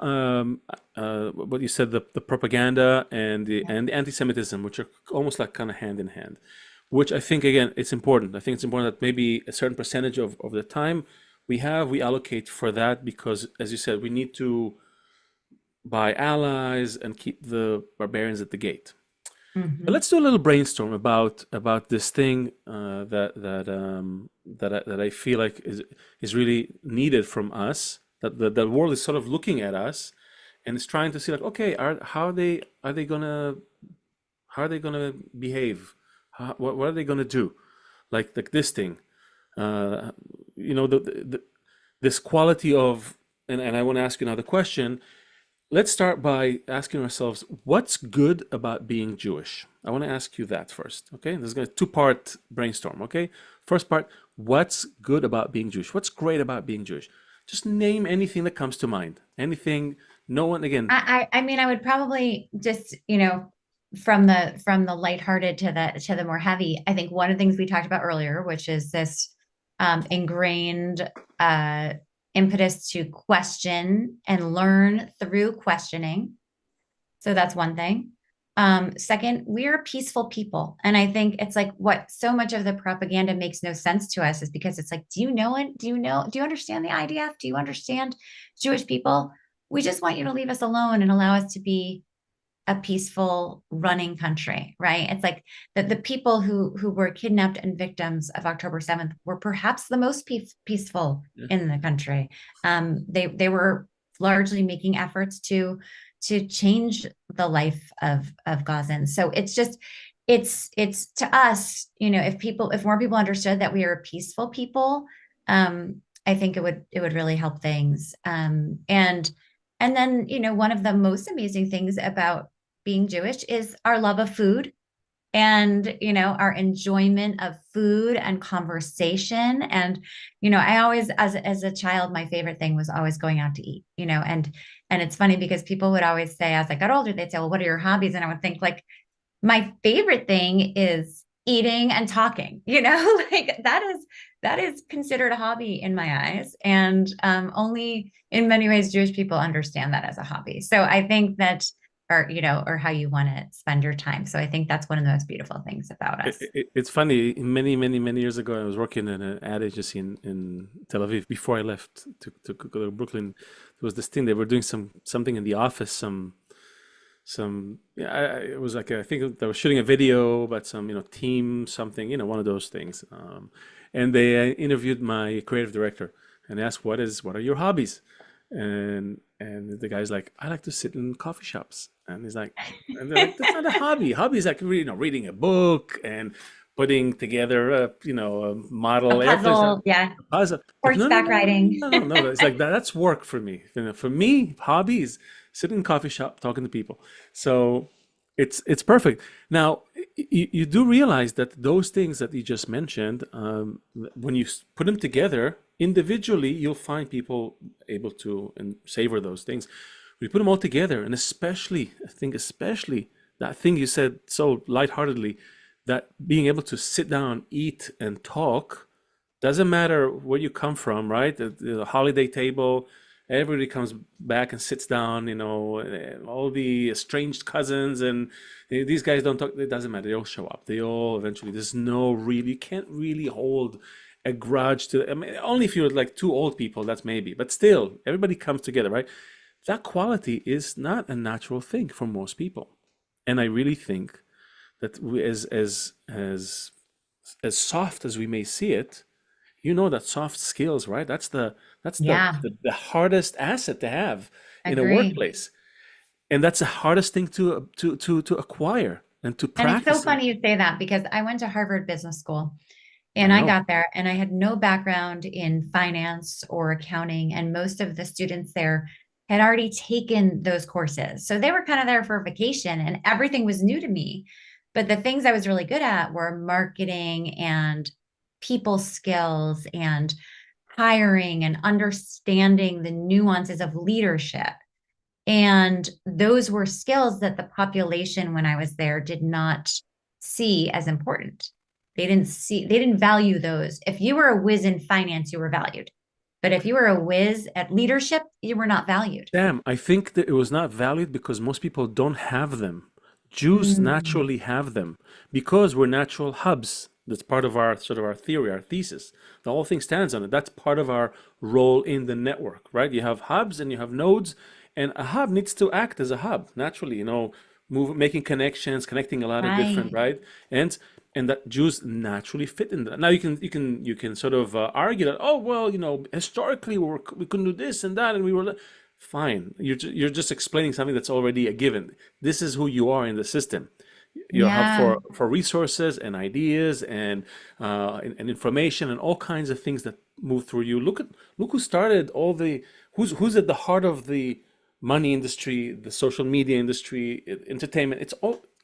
what you said, the propaganda and the anti-Semitism, which are almost like kind of hand in hand, which I think, again, it's important. I think it's important that maybe a certain percentage of the time we allocate for that, because, as you said, we need to buy allies and keep the barbarians at the gate. But Hmm. let's do a little brainstorm about this thing that I feel like is really needed from us. That the world is sort of looking at us and is trying to see, like, okay, are they gonna behave? What are they gonna do? Like this thing, uh, this quality of, and I want to ask you now the question. Let's start by asking ourselves, what's good about being Jewish? I want to ask you that first, okay? This is a two-part brainstorm, okay? First part, what's good about being Jewish? What's great about being Jewish? Just name anything that comes to mind. Anything, no one, again, I mean, I would probably just, from the lighthearted to the more heavy. I think one of the things we talked about earlier, which is this ingrained uh, impetus to question and learn through questioning. So that's one thing. Second, we're peaceful people. And I think it's like what so much of the propaganda makes no sense to us is because it's like, do you know it? Do you understand the IDF? Do you understand Jewish people? We just want you to leave us alone and allow us to be a peaceful running country, right? It's like the people who were kidnapped and victims of October 7th were perhaps the most peaceful yeah. in the country. They were largely making efforts to change the life of Gazans. So it's to us, if more people understood that we are a peaceful people, I think it would really help things. And then, one of the most amazing things about being Jewish is our love of food and, our enjoyment of food and conversation. And, I always, as a child, my favorite thing was always going out to eat, and it's funny because people would always say, as I got older, they'd say, well, what are your hobbies? And I would think, like, my favorite thing is eating and talking, like that is considered a hobby in my eyes. And only in many ways Jewish people understand that as a hobby. So I think that, or how you want to spend your time. So I think that's one of the most beautiful things about us. It's funny. Many, many, many years ago, I was working in an ad agency in Tel Aviv. Before I left to go to Brooklyn, there was this thing. They were doing something in the office, yeah, it was like, I think they were shooting a video about some team something, one of those things, and they interviewed my creative director and asked, what are your hobbies? And the guy's like, I like to sit in coffee shops. And he's like, and they're like, that's not a hobby. Hobby is like reading a book and putting together a A model airplanes, puzzle, yeah, a puzzle. Like, no, no, horseback no, no, riding. no, no, no, no. It's like that's work for me. For me, hobbies, sitting in a coffee shop talking to people. So it's perfect. Now you do realize that those things that you just mentioned, when you put them together individually, you'll find people able to and savor those things. We put them all together, and especially, I think, especially that thing you said so lightheartedly, that being able to sit down, eat, and talk doesn't matter where you come from, right? The holiday table, everybody comes back and sits down, all the estranged cousins, and these guys don't talk. It doesn't matter. They all show up. They all eventually, there's no really, you can't really hold a grudge to, I mean, only if you're like two old people, that's maybe, but still, everybody comes together, right? That quality is not a natural thing for most people. And I really think that we, as soft as we may see it, that soft skills, right? That's Yeah, the hardest asset to have in a agree. workplace, and that's the hardest thing to acquire and to And it's so practice. funny you say that because I went to Harvard Business School. And I I know. got there and I had no background in finance or accounting. And most of the students there had already taken those courses. So they were kind of there for vacation and everything was new to me. But the things I was really good at were marketing and people skills and hiring and understanding the nuances of leadership. And those were skills that the population, when I was there, did not see as important. They didn't value those. If you were a whiz in finance, you were valued. But if you were a whiz at leadership, you were not valued. Damn, I think that it was not valued because most people don't have them. Jews Mm, naturally have them because we're natural hubs. That's part of our sort of our theory, our thesis. The whole thing stands on it. That's part of our role in the network, right? You have hubs and you have nodes, and a hub needs to act as a hub naturally, making connections, connecting a lot of different, right. right? And that Jews naturally fit in that. Now you can sort of argue that, oh well, historically we couldn't do this and that, and we were fine. You're just explaining something that's already a given. This is who you are in the system. You're a hub Yeah. for resources and ideas and information and all kinds of things that move through you. Look who started all the who's at the heart of the money industry, the social media industry, entertainment. It's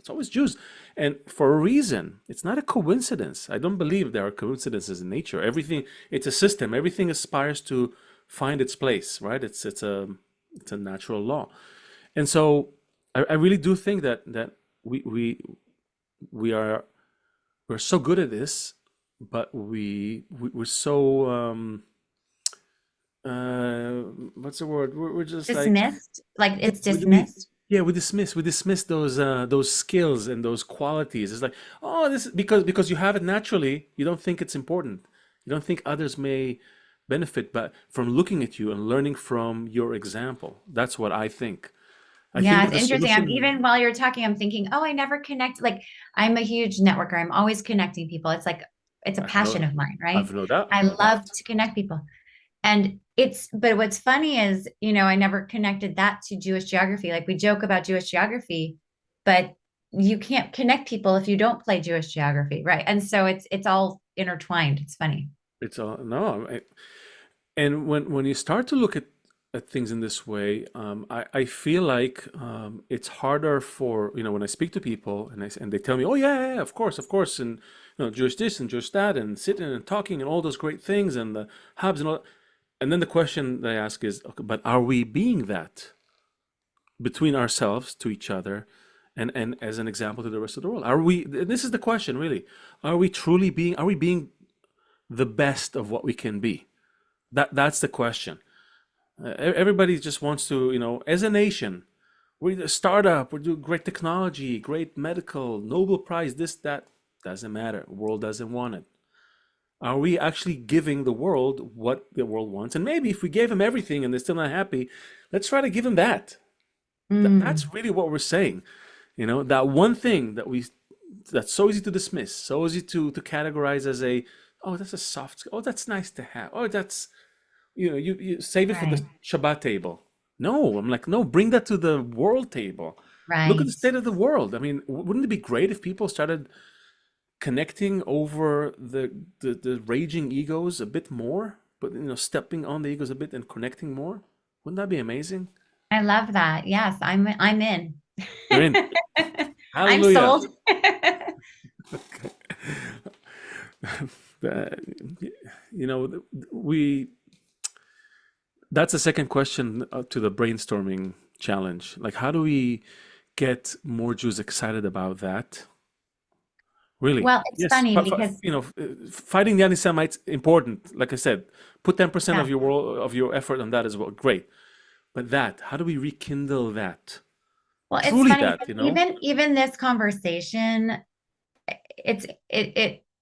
always Jews, and for a reason. It's not a coincidence. I don't believe there are coincidences in nature. Everything it's a system. Everything aspires to find its place, right? It's a natural law, and so I really do think that we we we are we're so good at this, but we're so uh what's the word? We're just like Dismissed. Like yeah, it's we dismissed. yeah, we dismiss those skills and those qualities. It's like, oh, this because you have it naturally, you don't think it's important. You don't think others may benefit but from looking at you and learning from your example. That's what I think. I think Yeah, that it's the interesting. I'm solution, even while you're talking, I'm thinking, oh, I never connect. Like I'm a huge networker. I'm always connecting people. It's like it's a I have no, passion of mine, right? I've no doubt, I no love doubt. to connect people. And but what's funny is, I never connected that to Jewish geography. Like we joke about Jewish geography, but you can't connect people if you don't play Jewish geography, right? And so it's all intertwined. It's funny. It's all no, and when you start to look at things in this way, I feel like it's harder for when I speak to people and they tell me, oh yeah, yeah, of course, and Jewish this and Jewish that, and sitting and talking and all those great things and the hubs and all, and then the question they ask is, okay, but are we being that between ourselves to each other? And as an example to the rest of the world, are we? This is the question, really. Are we being the best of what we can be? That's the question. Everybody just wants to, as a nation, we're a startup, we're doing great technology, great medical, Nobel Prize, this, that, doesn't matter. The world doesn't want it. Are we actually giving the world what the world wants? And maybe if we gave them everything and they're still not happy, let's try to give them that. Mm, That's really what we're saying. That one thing that's so easy to dismiss, so easy to categorize as oh, that's a soft skill. Oh, that's nice to have. Oh, that's you save it for the right, Shabbat table. No, I'm like, no, bring that to the world table. Look at the right. state of the world. I mean, wouldn't it be great if people started connecting over the raging egos a bit more, but stepping on the egos a bit and connecting more? Wouldn't that be amazing? I love that. Yes, I'm in. You're in. I'm Hallelujah. sold. Uh, we that's the second question to the brainstorming challenge. Like, how do we get more Jews excited about that? Really? Well, it's Yes. funny because Fighting the anti-Semites important. Like I said, put 10% yeah. of your effort on that as well. Great. But how do we rekindle that? Well, it's Truly funny that, because even this conversation,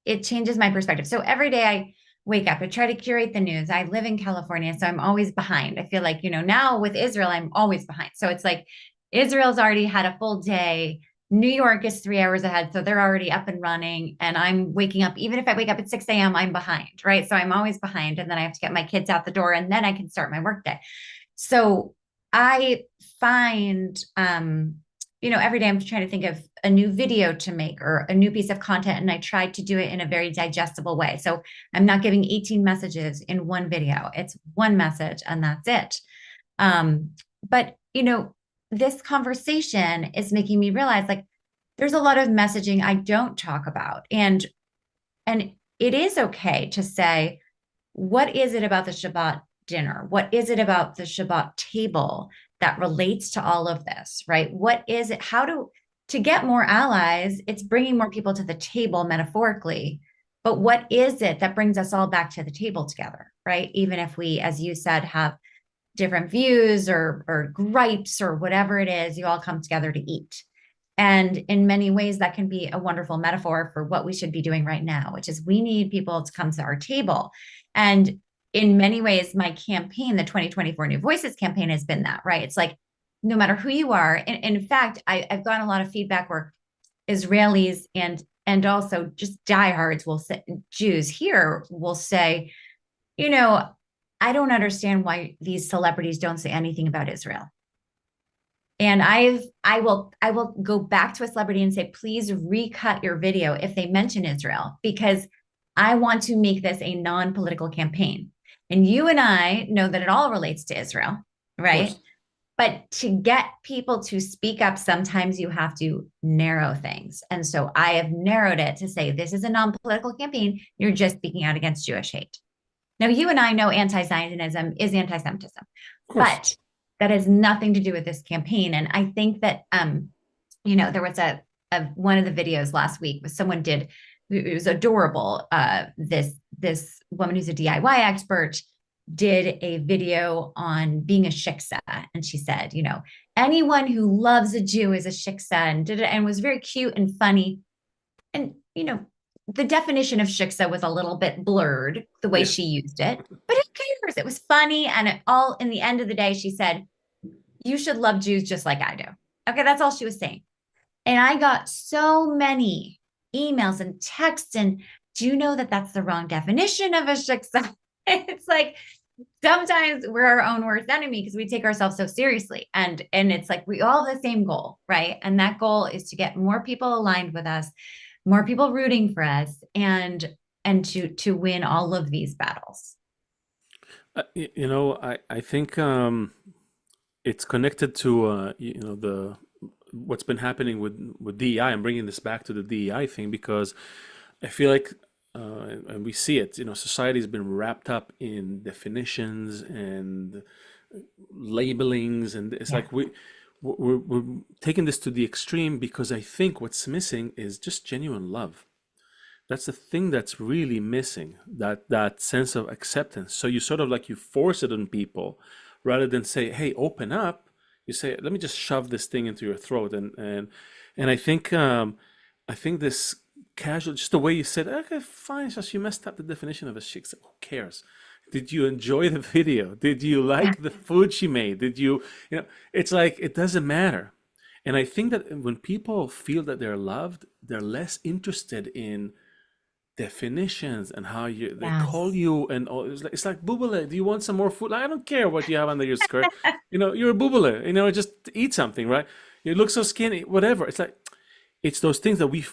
it changes my perspective. So every day I wake up, I try to curate the news. I live in California, so I'm always behind. I feel like, now with Israel, I'm always behind. So it's like Israel's already had a full day. New York is 3 hours ahead, so they're already up and running. And I'm waking up, even if I wake up at 6 a.m., I'm behind, right? So I'm always behind. And then I have to get my kids out the door and then I can start my workday. So I find every day I'm trying to think of a new video to make or a new piece of content. And I tried to do it in a very digestible way. So I'm not giving 18 messages in one video. It's one message and that's it. But, this conversation is making me realize like there's a lot of messaging I don't talk about. And it is okay to say, what is it about the Shabbat dinner? What is it about the Shabbat table that relates to all of this, right? What is it? To get more allies, it's bringing more people to the table metaphorically. But what is it that brings us all back to the table together, right? Even if we, as you said, have different views or gripes or whatever it is, you all come together to eat. And in many ways, that can be a wonderful metaphor for what we should be doing right now, which is we need people to come to our table. And in many ways, my campaign, the 2024 New Voices campaign, has been that, right? It's like, no matter who you are. And in fact, I've gotten a lot of feedback where Israelis and also just diehards will say, Jews here will say, I don't understand why these celebrities don't say anything about Israel. And I will go back to a celebrity and say, please recut your video if they mention Israel, because I want to make this a non-political campaign. And you and I know that it all relates to Israel, right? But to get people to speak up, sometimes you have to narrow things. And so I have narrowed it to say, this is a non-political campaign. You're just speaking out against Jewish hate. Now, you and I know anti-Zionism is anti-Semitism, but that has nothing to do with this campaign. And I think that, there was a one of the videos last week was someone did, it was adorable. This woman who's a DIY expert did a video on being a shiksa. And she said, anyone who loves a Jew is a shiksa, and did it, and was very cute and funny. And, the definition of shiksa was a little bit blurred the way she used it, but who cares? It was funny. And in the end of the day, she said, you should love Jews just like I do. Okay. That's all she was saying. And I got so many emails and texts. And do you know that that's the wrong definition of a shiksa? It's like, sometimes we're our own worst enemy because we take ourselves so seriously. And it's like, we all have the same goal, right? And that goal is to get more people aligned with us, more people rooting for us, and to win all of these battles. I think it's connected to the what's been happening with DEI. I'm bringing this back to the DEI thing because I feel like and we see it. Society has been wrapped up in definitions and labelings, and it's like we're taking this to the extreme because I think what's missing is just genuine love. That's the thing that's really missing, that sense of acceptance. So you sort of like you force it on people rather than say, hey, open up. You say, let me just shove this thing into your throat. And I think this casual, just the way you said, okay, fine, just you messed up the definition of a shiksa. Who cares? Did you enjoy the video? Did you like the food she made? Did you it's like, it doesn't matter. And I think that when people feel that they're loved, they're less interested in definitions and how they call you and all. It's like boobale. Do you want some more food? I don't care what you have under your skirt. You're a boobale. Just eat something, right? You look so skinny, whatever. It's like, it's those things that we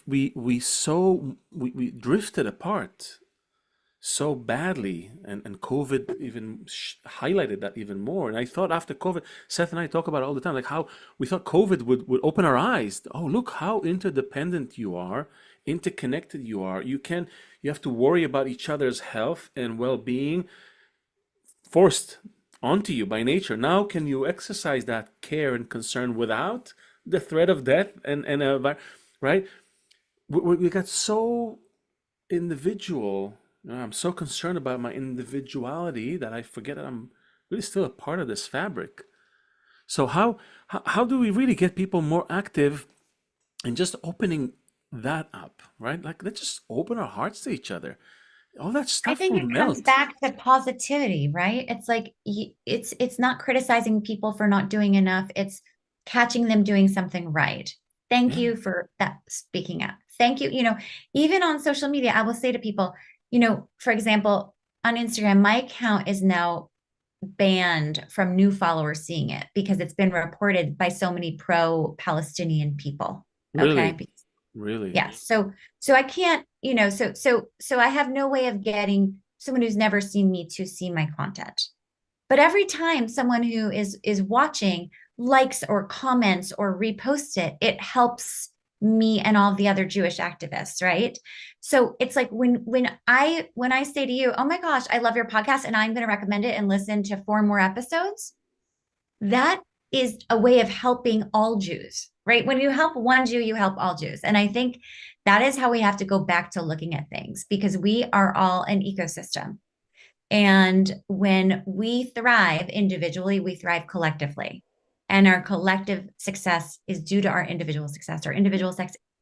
drifted apart so badly, and COVID even highlighted that even more. And I thought after COVID, Seth and I talk about it all the time, like how we thought COVID would open our eyes. Oh, look how interdependent you are, interconnected you are. You have to worry about each other's health and well-being forced onto you by nature. Now can you exercise that care and concern without the threat of death right? We got so individual. I'm so concerned about my individuality that I forget that I'm really still a part of this fabric. So how do we really get people more active in just opening that up, right? Like, let's just open our hearts to each other. All that stuff I think will it melt. comes back to positivity, right? It's like it's not criticizing people for not doing enough. It's catching them doing something right. Thank you for that, speaking up. Thank you. Even on social media, I will say to people, for example, on Instagram, my account is now banned from new followers seeing it because it's been reported by so many pro-Palestinian people. Really, Okay. really. Yeah. So I can't, so I have no way of getting someone who's never seen me to see my content. But every time someone who is watching likes or comments or reposts it, it helps me and all the other Jewish activists, right? So it's like when I say to you, "Oh my gosh, I love your podcast and I'm going to recommend it and listen to 4 more episodes." That is a way of helping all Jews, right? When you help one Jew, you help all Jews. And I think that is how we have to go back to looking at things because we are all an ecosystem. And when we thrive individually, we thrive collectively. And our collective success is due to our individual success. Our individual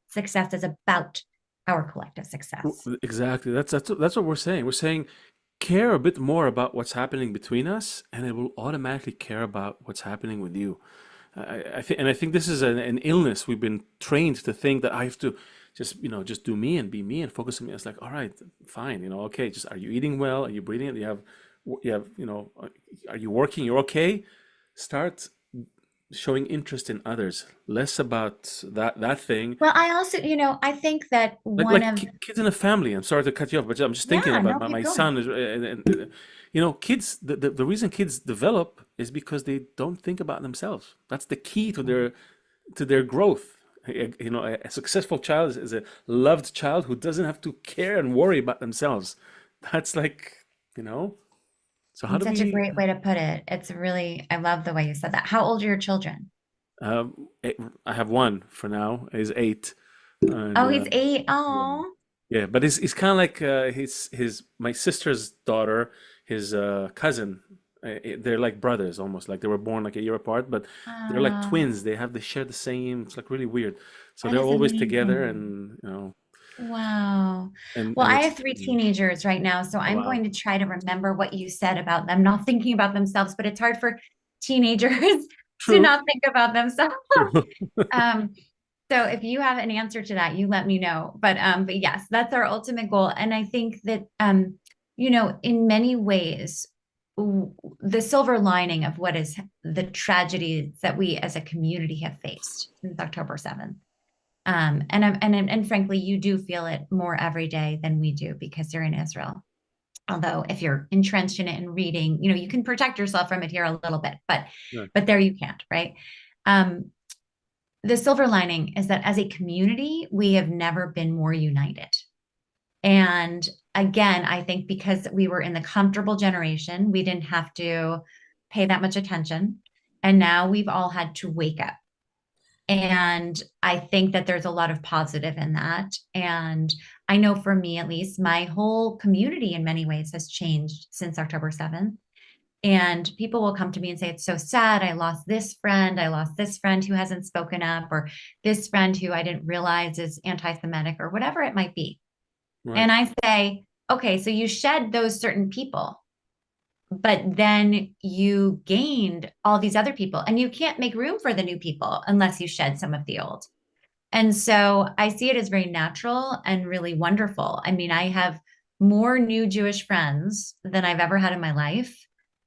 success is about our collective success. Exactly. That's what we're saying. We're saying care a bit more about what's happening between us, and it will automatically care about what's happening with you. I think this is an illness. We've been trained to think that I have to just do me and be me and focus on me. It's like, all right, fine, okay. Just are you eating well? Are you breathing? Are you working? You're okay. Start showing interest in others, less about that thing. Well, I also, I think that Like one like of, ki- kids in a family. I'm sorry to cut you off, but I'm just thinking yeah, about no, my, keep my going. son. Kids. The reason kids develop is because they don't think about themselves. That's the key to their growth. A successful child is a loved child who doesn't have to care and worry about themselves. That's like, you know. So how It's do such a we? great way to put it. It's really, I love the way you said that. How old are your children? I have one for now. He's 8, and Oh, he's 8. yeah. Oh, Yeah, but he's kind of like his my sister's daughter, his cousin. They're like brothers almost, like they were born like a year apart, but they're like twins. They share the same. It's like really weird. So that they're is always together, amazing. and Wow. and Well, and I it's have 3 teenagers right now, so I'm wow. going to try to remember what you said about them not thinking about themselves, but it's hard for teenagers to True. not think about themselves. True. Um, so if you have an answer to that, you let me know. But yes, that's our ultimate goal. And I think that in many ways, the silver lining of what is the tragedies that we as a community have faced since October 7th. And frankly, you do feel it more every day than we do because you're in Israel. Although if you're entrenched in it and reading, you can protect yourself from it here a little bit, but Yeah. but there you can't, right? Um, the silver lining is that as a community, we have never been more united. And again, I think because we were in the comfortable generation, we didn't have to pay that much attention. And now we've all had to wake up. And I think that there's a lot of positive in that. And I know for me, at least, my whole community in many ways has changed since October 7th. And people will come to me and say, it's so sad. I lost this friend. I lost this friend who hasn't spoken up, or this friend who I didn't realize is anti Semitic, or whatever it might be. Right. And I say, okay, so you shed those certain people, but then you gained all these other people, and you can't make room for the new people unless you shed some of the old. And so I see it as very natural and really wonderful. I mean, I have more new Jewish friends than I've ever had in my life.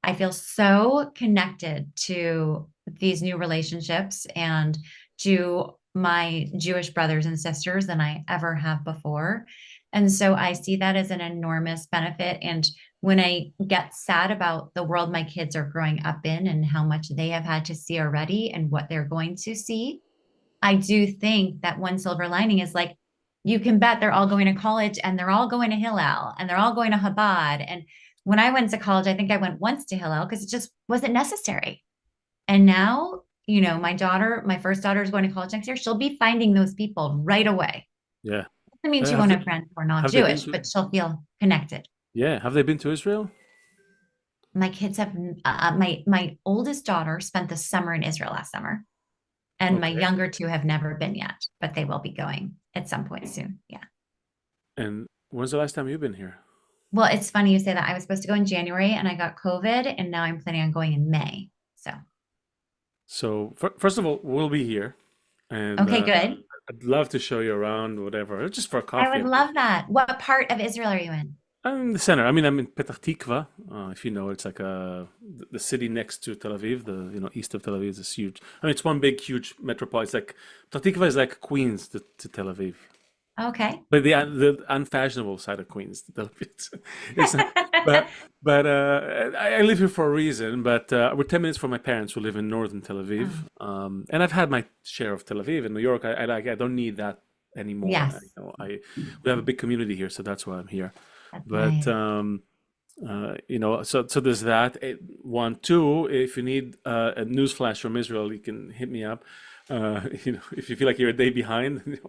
I feel so connected to these new relationships and to my Jewish brothers and sisters than I ever have before. And so I see that as an enormous benefit. And when I get sad about the world my kids are growing up in and how much they have had to see already and what they're going to see, I do think that one silver lining is like, you can bet they're all going to college and they're all going to Hillel and they're all going to Chabad. And when I went to college, I think I went once to Hillel because it just wasn't necessary. And now, my first daughter is going to college next year. She'll be finding those people right away. Yeah. I mean, she Have won't they have friends who are not have they been Jewish, to? but she'll feel connected. Yeah. Have they been to Israel? My kids have, my oldest daughter spent the summer in Israel last summer. And my Okay. younger 2 have never been yet, but they will be going at some point soon. Yeah. And when's the last time you've been here? Well, it's funny you say that. I was supposed to go in January and I got COVID, and now I'm planning on going in May. So, So first of all, we'll be here, and okay, good. I'd love to show you around, whatever, just for a I coffee. would love that. What part of Israel are you in? I'm in the center. I mean, I'm in Petah Tikva. If you know, it's like the city next to Tel Aviv. The east of Tel Aviv is this huge. I mean, it's one big, huge metropolis. It's like Petah Tikva is like Queens to Tel Aviv, Okay. but the unfashionable side of Queens. Tel Aviv. It's not, but I live here for a reason. But we're 10 minutes from my parents who live in northern Tel Aviv, Oh, and I've had my share of Tel Aviv. In New York, I don't need that anymore. yes, We have a big community here, so that's why I'm here. that's But nice. so there's that. One, two. If you need a news flash from Israel, you can hit me up. If you feel like you're a day behind,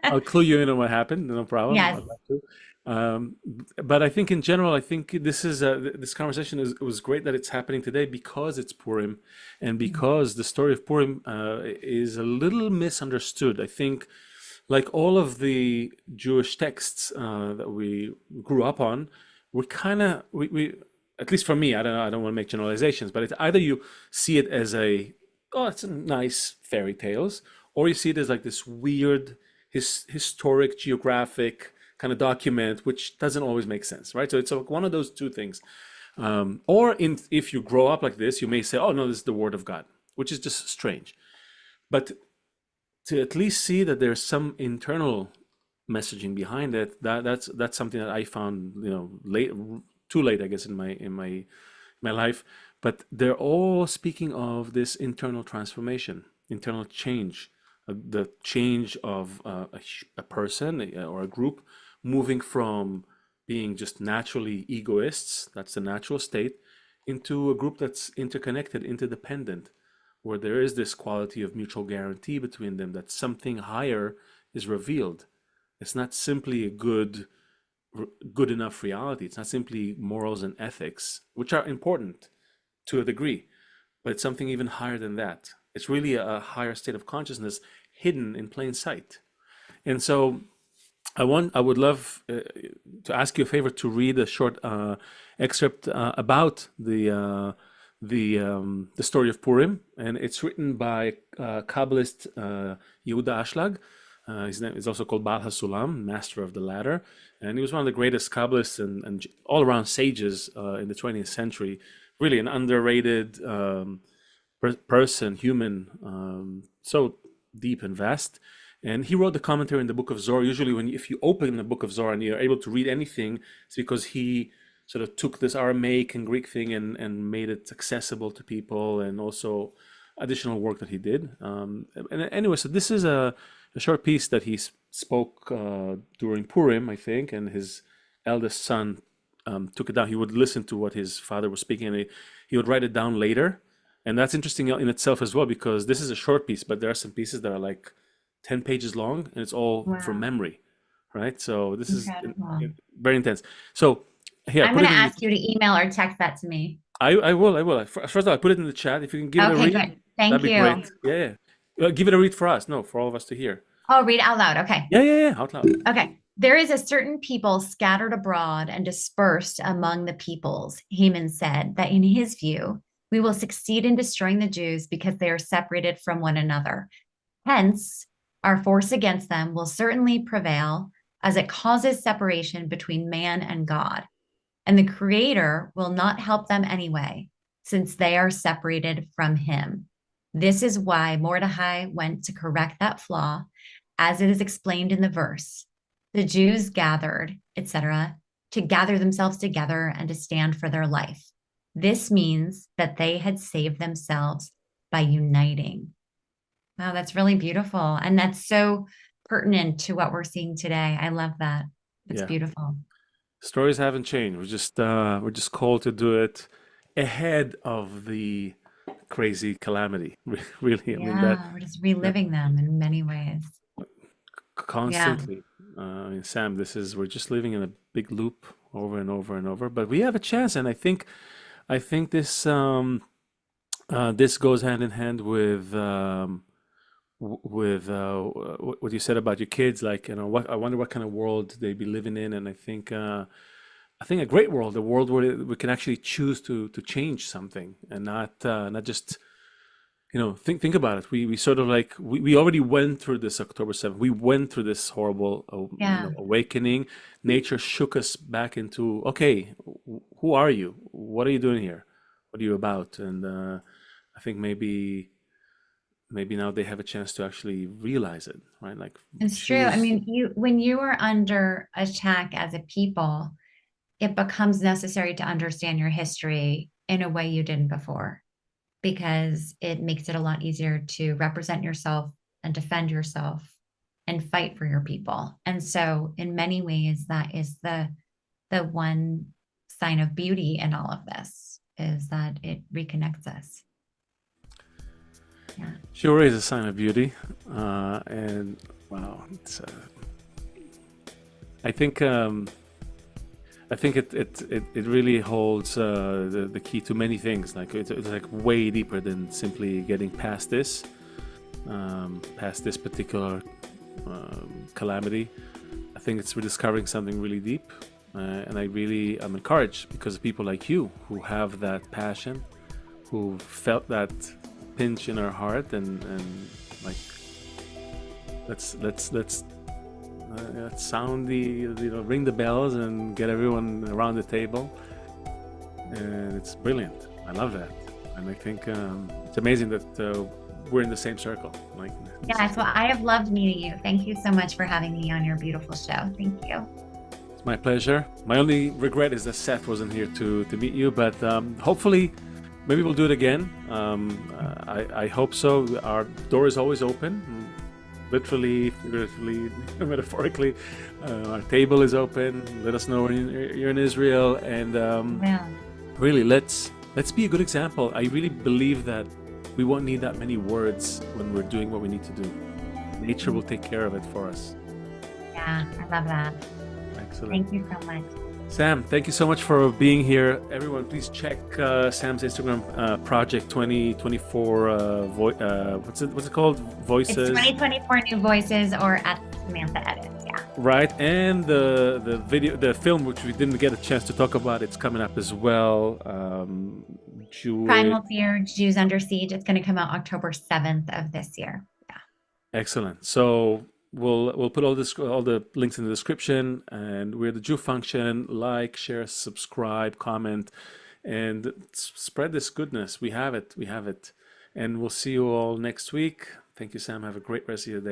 I'll clue you in on what happened. No problem. Yes. I'd love to. But I think in general, I think this conversation was great that it's happening today because it's Purim, and because the story of Purim is a little misunderstood. I think, like all of the Jewish texts that we grew up on, we at least for me, I don't know, I don't want to make generalizations, but it's either you see it as it's a nice fairy tales, or you see it as like this weird historic geographic kind of document, which doesn't always make sense, right? So it's like one of those two things. If you grow up like this, you may say, "Oh no, this is the word of God," which is just strange. But to at least see that there's some internal messaging behind it, that's something that I found, too late, I guess, in my life. But they're all speaking of this internal transformation, internal change, the change of a person or a group moving from being just naturally egoists, that's the natural state, into a group that's interconnected, interdependent, where there is this quality of mutual guarantee between them, that something higher is revealed. It's not simply a good enough reality. It's not simply morals and ethics, which are important to a degree, but it's something even higher than that. It's really a higher state of consciousness hidden in plain sight. And so I would love to ask you a favor to read a short excerpt about the story of Purim, and it's written by Kabbalist Yehuda Ashlag. His name is also called Baal HaSulam, Master of the Ladder, and he was one of the greatest Kabbalists and all-around sages in the 20th century. Really an underrated person, human, so deep and vast. And he wrote the commentary in the Book of Zohar. Usually, if you open the Book of Zohar and you're able to read anything, it's because he sort of took this Aramaic and Greek thing and made it accessible to people, and also additional work that he did. And anyway, so this is a short piece that he spoke during Purim, I think, and his eldest son took it down. He would listen to what his father was speaking, and he would write it down later. And that's interesting in itself as well, because this is a short piece, but there are some pieces that are like 10 pages long, and it's all from Wow. memory, right? So this is Incredible. very intense. So here, I I'm put going it to in. ask you to email or text that to me. I will. First of all, I put it in the chat. If you can give it a Okay, read, good. Thank that'd be you. great. Yeah. Give it a read for us. No, for all of us to hear. Oh, read out loud. Okay. Yeah. Out loud. Okay. There is a certain people scattered abroad and dispersed among the peoples. Haman said that in his view, we will succeed in destroying the Jews because they are separated from one another. Hence, our force against them will certainly prevail as it causes separation between man and God. And the Creator will not help them anyway, since they are separated from him. This is why Mordecai went to correct that flaw, as it is explained in the verse. The Jews gathered, etc., to gather themselves together and to stand for their life. This means that they had saved themselves by uniting. Wow, that's really beautiful. And that's so pertinent to what we're seeing today. I love that. It's Yeah. beautiful. Stories haven't changed. We're just called to do it ahead of the crazy calamity. Really, I mean Yeah, we're just that reliving them in many ways. Yeah. constantly. I mean, Sam, we're just living in a big loop over and over and over. But we have a chance, and I think this goes hand in hand with what you said about your kids. Like, I wonder what kind of world they'd be living in, and I think a great world, a world where we can actually choose to change something, and not just think about it. We sort of like we already went through this October 7th. We went through this horrible Yeah. awakening. Nature shook us back into, okay, who are you? What are you doing here? What are you about? And I think maybe now they have a chance to actually realize it, right? Like It's true. I choose. mean, when you are under attack as a people, it becomes necessary to understand your history in a way you didn't before, because it makes it a lot easier to represent yourself and defend yourself and fight for your people. And so in many ways, that is the one sign of beauty in all of this, is that it reconnects us. Yeah. Sure is a sign of beauty, and wow, I think it really holds the key to many things. Like it's like way deeper than simply getting past this particular calamity. I think it's rediscovering something really deep, and I'm encouraged because of people like you who have that passion, who felt that pinch in our heart, and like let's sound ring the bells and get everyone around the table. And it's brilliant. I love that, and I think it's amazing that we're in the same circle. Like, Yes, well, I have loved meeting you. Thank you so much for having me on your beautiful show. Thank you. it's my pleasure. My only regret is that Seth wasn't here to meet you, but hopefully maybe we'll do it again. I hope so. Our door is always open, literally, figuratively, metaphorically. Our table is open. Let us know when you're in Israel, and Well, really, let's be a good example. I really believe that we won't need that many words when we're doing what we need to do. Nature will take care of it for us. yeah, I love that. Excellent. Thank you so much. Sam, thank you so much for being here. Everyone, please check Sam's Instagram, Project 2024. What's it called? Voices. It's 2024 New Voices, or at Samantha Ettus. Yeah. Right, and the film, which we didn't get a chance to talk about, it's coming up as well. Primal Fear, Jews Under Siege. It's going to come out October 7th of this year. Yeah. Excellent. So we'll put all the links in the description, and we're the Thejewfunction. Like, share, subscribe, comment, and spread this goodness. We have it, and we'll see you all next week. Thank you, Sam. Have a great rest of your day.